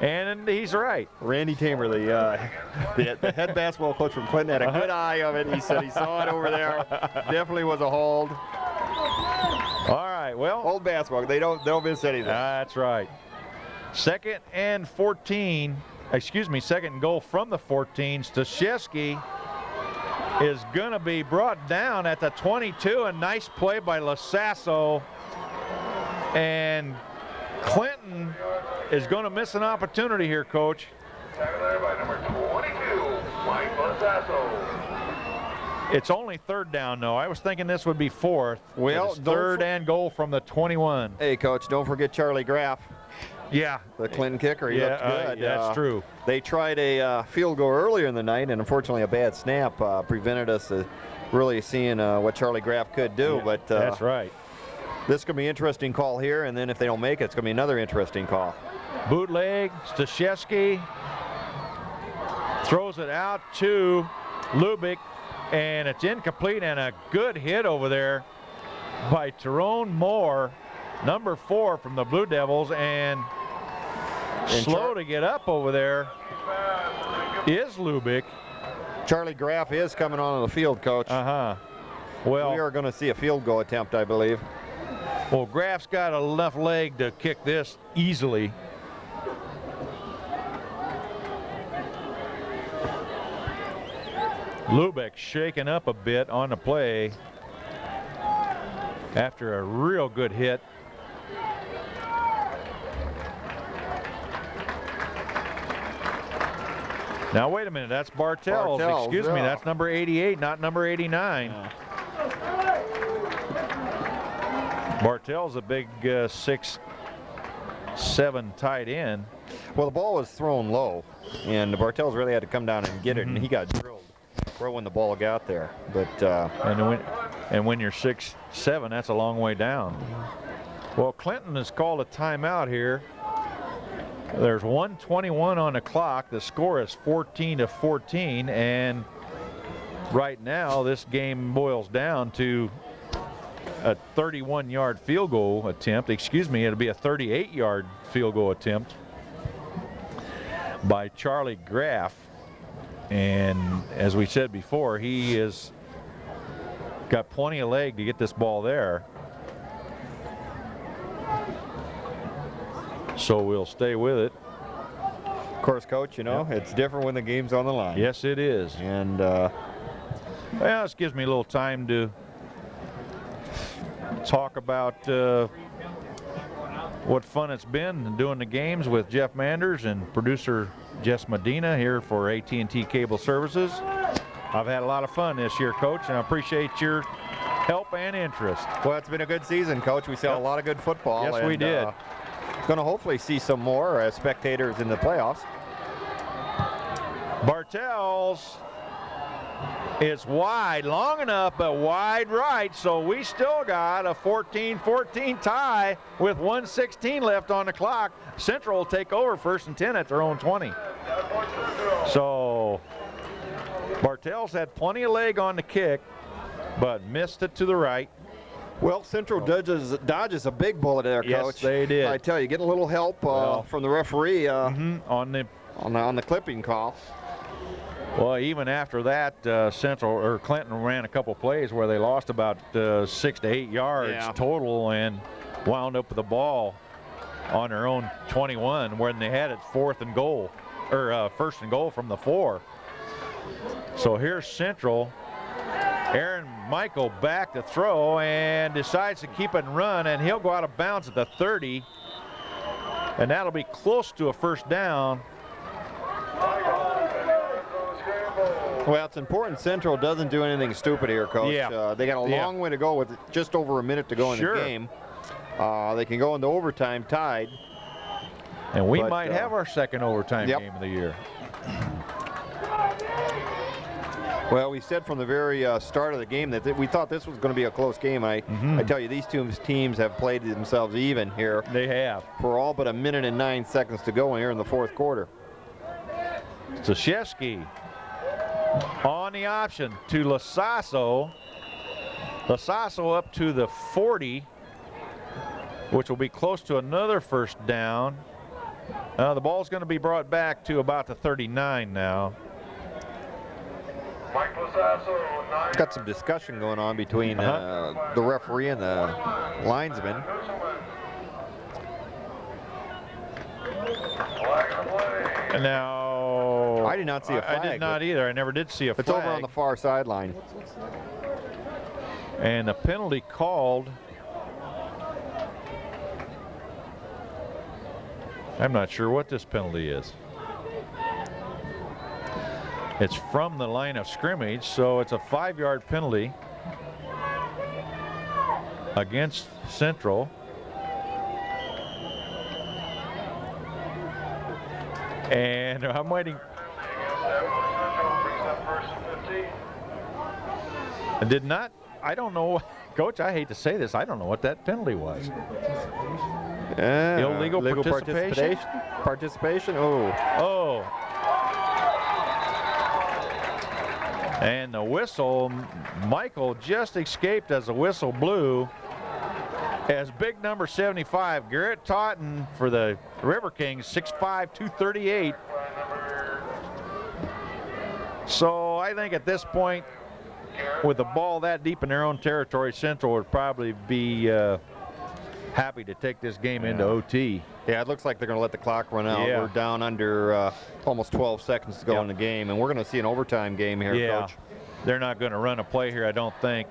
And he's right. Randy Tamer, the head basketball coach from Clinton, had a good eye of it. He said he saw it over there. Definitely was a hold. Well, right. Well, old basketball. They don't miss anything. that's right. Second and 14. Excuse me, second and goal from the 14. Stashevsky is going to be brought down at the 22. A nice play by Lasasso. And Clinton is going to miss an opportunity here, Coach. Tackle there by number 22, Mike Lasasso. It's only third down, though. I was thinking this would be fourth. Well, It's third and goal from the 21. Hey, Coach, don't forget Charlie Graff, Yeah. the Clinton kicker. He looked good. That's true. They tried a field goal earlier in the night, and unfortunately a bad snap prevented us really seeing what Charlie Graff could do. Yeah, but that's right. This is going to be an interesting call here, and then if they don't make it, it's going to be another interesting call. Bootleg, Stashevsky throws it out to Lubick, and it's incomplete, and a good hit over there by Tyrone Moore, number 4 from the Blue Devils, and slow to get up over there is Lubick. Charlie Graff is coming on the field, Coach. Well, we are going to see a field goal attempt, I believe. Well, Graff's got enough leg to kick this easily. Lubick shaking up a bit on the play after a real good hit. Now wait a minute, that's Bartels. Excuse me, that's number 88, not number 89. Bartels a big 6'7" tight end. Well, the ball was thrown low, and Bartels really had to come down and get it, and he got drilled right when the ball got there. But and when you're 6'7", that's a long way down. Well, Clinton has called a timeout here. There's 1:21 on the clock. The score is 14-14, and right now this game boils down to a 31-yard field goal attempt. Excuse me, it'll be a 38-yard field goal attempt by Charlie Graff. And as we said before, he has got plenty of leg to get this ball there. So we'll stay with it. Of course, Coach, you know, it's different when the game's on the line. Yes, it is. And well, this gives me a little time to talk about what fun it's been doing the games with Jeff Manders and producer Jess Medina here for AT&T Cable Services. I've had a lot of fun this year, Coach, and I appreciate your help and interest. Well, it's been a good season, Coach. We saw a lot of good football. Yes, we did. Going to hopefully see some more spectators in the playoffs. Bartels is wide, long enough, but wide right, so we still got a 14-14 tie with 1:16 left on the clock. Central will take over 1st and 10 at their own 20. So Bartels had plenty of leg on the kick, but missed it to the right. Well, Central dodges a big bullet there, Coach. Yes, they did. I tell you, getting a little help from the referee on the clipping call. Well, even after that, Clinton ran a couple plays where they lost about 6 to 8 yards total and wound up with the ball on their own 21 when they had it 1st and goal from the 4. So here's Central. Aaron Michael back to throw and decides to keep it and run, and he'll go out of bounds at the 30, and that'll be close to a 1st down. Well, it's important Central doesn't do anything stupid here, Coach. Yeah. They got a long way to go with just over a minute to go in the game. They can go into overtime tied. And we might have our second overtime game of the year. Well, we said from the very start of the game that we thought this was going to be a close game. I tell you, these two teams have played themselves even here. They have. For all but a minute and 9 seconds to go here in the 4th quarter. Stashevsky on the option to Lasasso. Lasasso up to the 40, which will be close to another 1st down. The ball's going to be brought back to about the 39 now. Mike Lasasso, 9. Got some discussion going on between the referee and the linesman. Flag on play. And now, I did not see a flag. I did not either. I never did see a flag. It's over on the far sideline. And a penalty called. I'm not sure what this penalty is. It's from the line of scrimmage, so it's a 5-yard penalty against Central. And I'm waiting. I did not. I don't know, Coach. I hate to say this. I don't know what that penalty was. Illegal participation. Participation. Oh. Oh. And the whistle, Michael just escaped as the whistle blew. As big number 75, Garrett Totten for the River Kings, 6'5", 238. So I think at this point, with the ball that deep in their own territory, Central would probably be happy to take this game into OT. Yeah, it looks like they're going to let the clock run out. Yeah. We're down under almost 12 seconds to go in the game, and we're going to see an overtime game here, Coach. They're not going to run a play here, I don't think,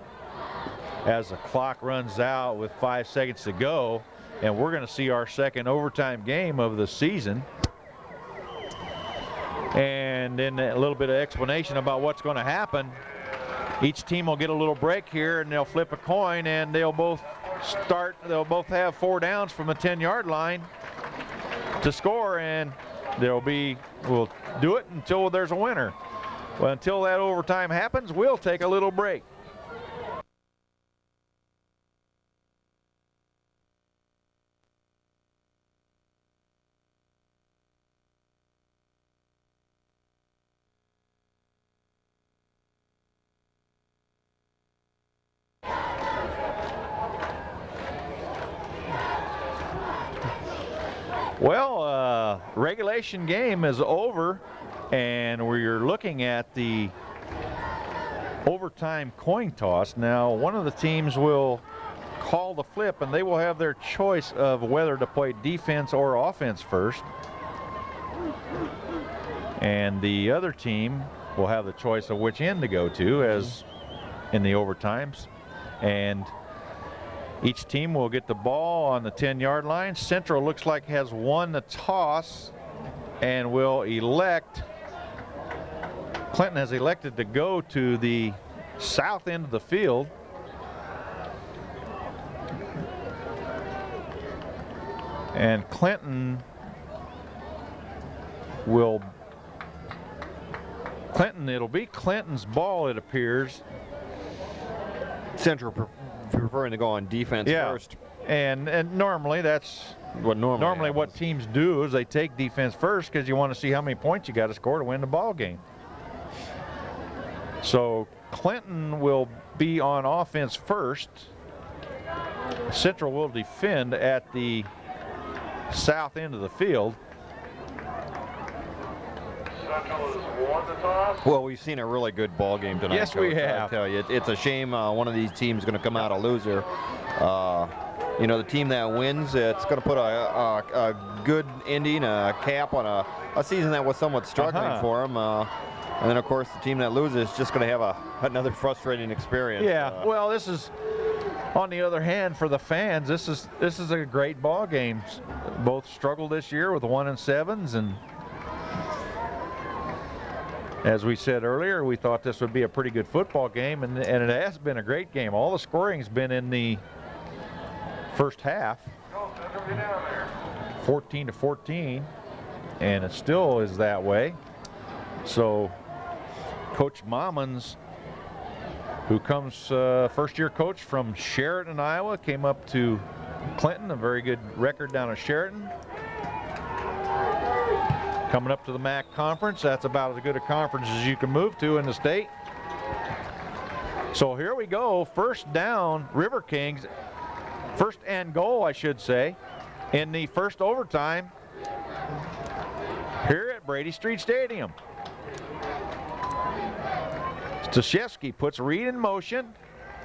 as the clock runs out with 5 seconds to go, and we're going to see our second overtime game of the season. And then a little bit of explanation about what's going to happen. Each team will get a little break here, and they'll flip a coin, and they'll both have 4 downs from the 10-yard line to score, and we'll do it until there's a winner. Well, until that overtime happens, we'll take a little break. Well, regulation game is over, and we're looking at the overtime coin toss. Now, one of the teams will call the flip, and they will have their choice of whether to play defense or offense first. And the other team will have the choice of which end to go to, as in the overtimes. And each team will get the ball on the 10-yard line. Central looks like has won the toss and will elect. Clinton has elected to go to the south end of the field. And Clinton, it'll be Clinton's ball, it appears. Central preferring to go on defense first. And normally that's what teams do is they take defense first because you want to see how many points you got to score to win the ball game. So Clinton will be on offense first. Central will defend at the south end of the field. Central has won the toss. Well, we've seen a really good ball game tonight. Yes, Coach, we have. I tell you, it's a shame one of these teams is going to come out a loser. You know, the team that wins, it's going to put a good ending, a cap on a season that was somewhat struggling for them. And then, of course, the team that loses is just going to have another frustrating experience. Yeah. Well, this is, on the other hand, for the fans, this is a great ball game. Both struggled this year with 1-7s, and as we said earlier, we thought this would be a pretty good football game, and it has been a great game. All the scoring's been in the first half, 14-14, and it still is that way. So Coach Mommons, who comes first-year coach from Sheraton, Iowa, came up to Clinton, a very good record down at Sheraton. Coming up to the MAC conference, that's about as good a conference as you can move to in the state. So here we go, first down, River Kings, first and goal, I should say, in the first overtime here at Brady Street Stadium. Stashevsky puts Reed in motion.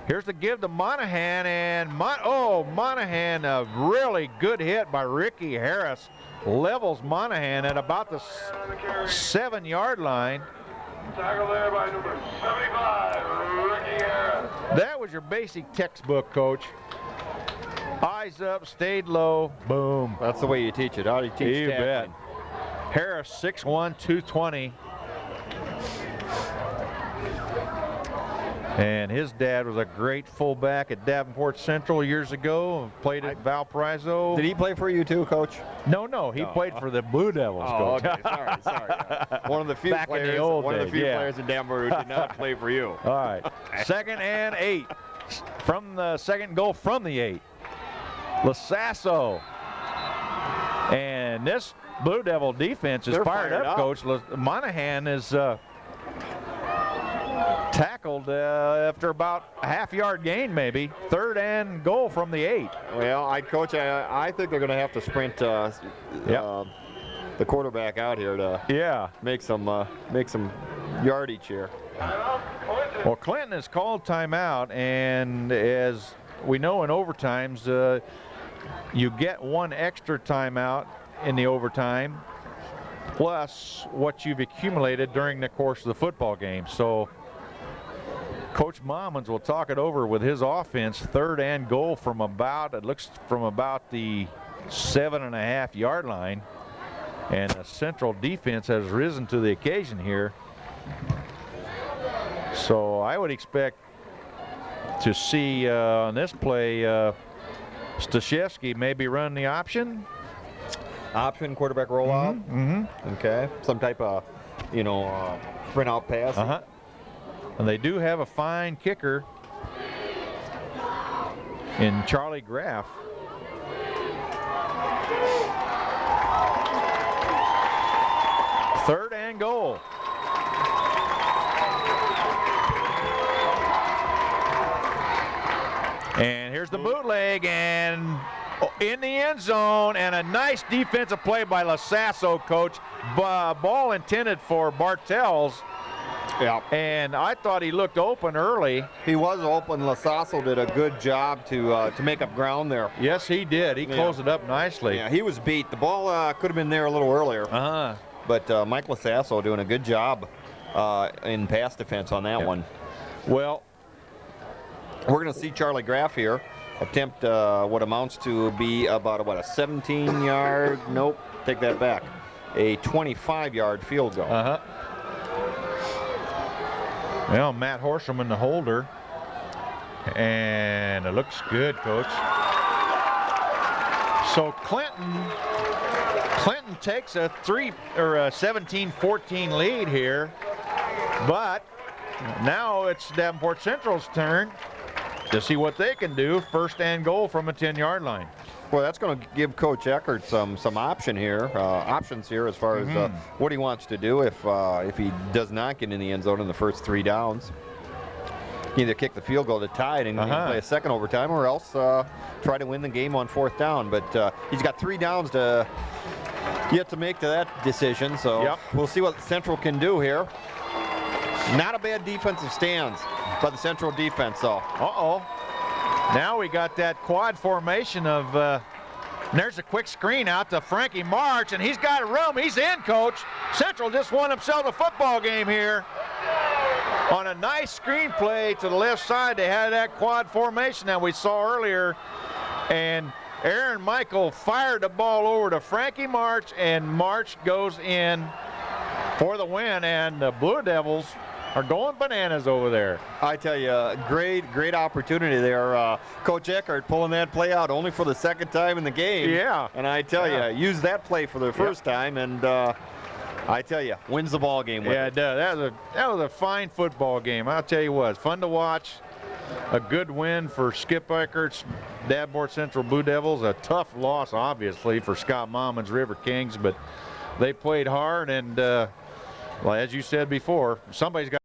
Here's the give to Monahan, and Monahan, a really good hit by Ricky Harris, levels Monahan at about the 7-yard line. Tackle there by number 75, Ricky Harris. That was your basic textbook, Coach. Eyes up, stayed low, boom. That's the way you teach it. How do you teach You bet. tackling? Harris, 6'1", 220. And his dad was a great fullback at Davenport Central years ago. Played at Valparaiso. Did he play for you too, Coach? No, he played for the Blue Devils, Coach. Okay. Sorry. One of the few Back in players. the old one of the days, few yeah. players in Davenport who did not play for you. All right, 2nd and 8 from the second goal from the 8. Lasasso. And this Blue Devil defense is They're fired up, Coach. Monahan is tackled after about a half-yard gain, maybe. 3rd and goal from the 8. Well, Coach, I think they're going to have to sprint the quarterback out here to make some yardage here. Well, Clinton has called timeout, and as we know in overtimes, you get 1 extra timeout in the overtime, plus what you've accumulated during the course of the football game. So Coach Mommons will talk it over with his offense. 3rd and goal from about, it looks from about the 7.5-yard line. And the Central defense has risen to the occasion here. So I would expect to see on this play Stashevsky maybe run the option. Option quarterback rollout. Okay. Some type of, sprint out pass. And they do have a fine kicker in Charlie Graff. Third and goal. And here's the bootleg, and in the end zone, and a nice defensive play by Lasasso, Coach. Ball intended for Bartels. Yeah. And I thought he looked open early. He was open. Lasasso did a good job to make up ground there. Yes, he did. He closed it up nicely. Yeah, he was beat. The ball could have been there a little earlier. But Mike Lasasso doing a good job in pass defense on that one. Well, we're going to see Charlie Graff here attempt what amounts to be about a 17-yard, nope, take that back, a 25-yard field goal. Well, Matt Horsham, the holder, and it looks good, Coach. So Clinton takes a 17-14 lead here, but now it's Davenport Central's turn to see what they can do. First and goal from a 10-yard line. Well, that's going to give Coach Eckert some options here as far as what he wants to do if he does not get in the end zone in the first 3 downs. Either kick the field goal to tie it and play a second overtime, or else try to win the game on 4th down. But he's got 3 downs to yet to make to that decision. So we'll see what Central can do here. Not a bad defensive stance by the Central defense, though. Now we got that quad formation of, there's a quick screen out to Frankie March, and he's got room. He's in, Coach. Central just won himself a football game here. On a nice screen play to the left side, they had that quad formation that we saw earlier, and Aaron Michael fired the ball over to Frankie March, and March goes in for the win, and the Blue Devils are going bananas over there. I tell you, great opportunity there. Coach Eckert pulling that play out only for the 2nd time in the game. Yeah. And I tell you, use that play for the first time, and I tell you, wins the ball game with it. That was a fine football game. I'll tell you what, fun to watch. A good win for Skip Eckert's Davenport Central Blue Devils. A tough loss, obviously, for Scott Mommon's River Kings, but they played hard, and well, as you said before, somebody's got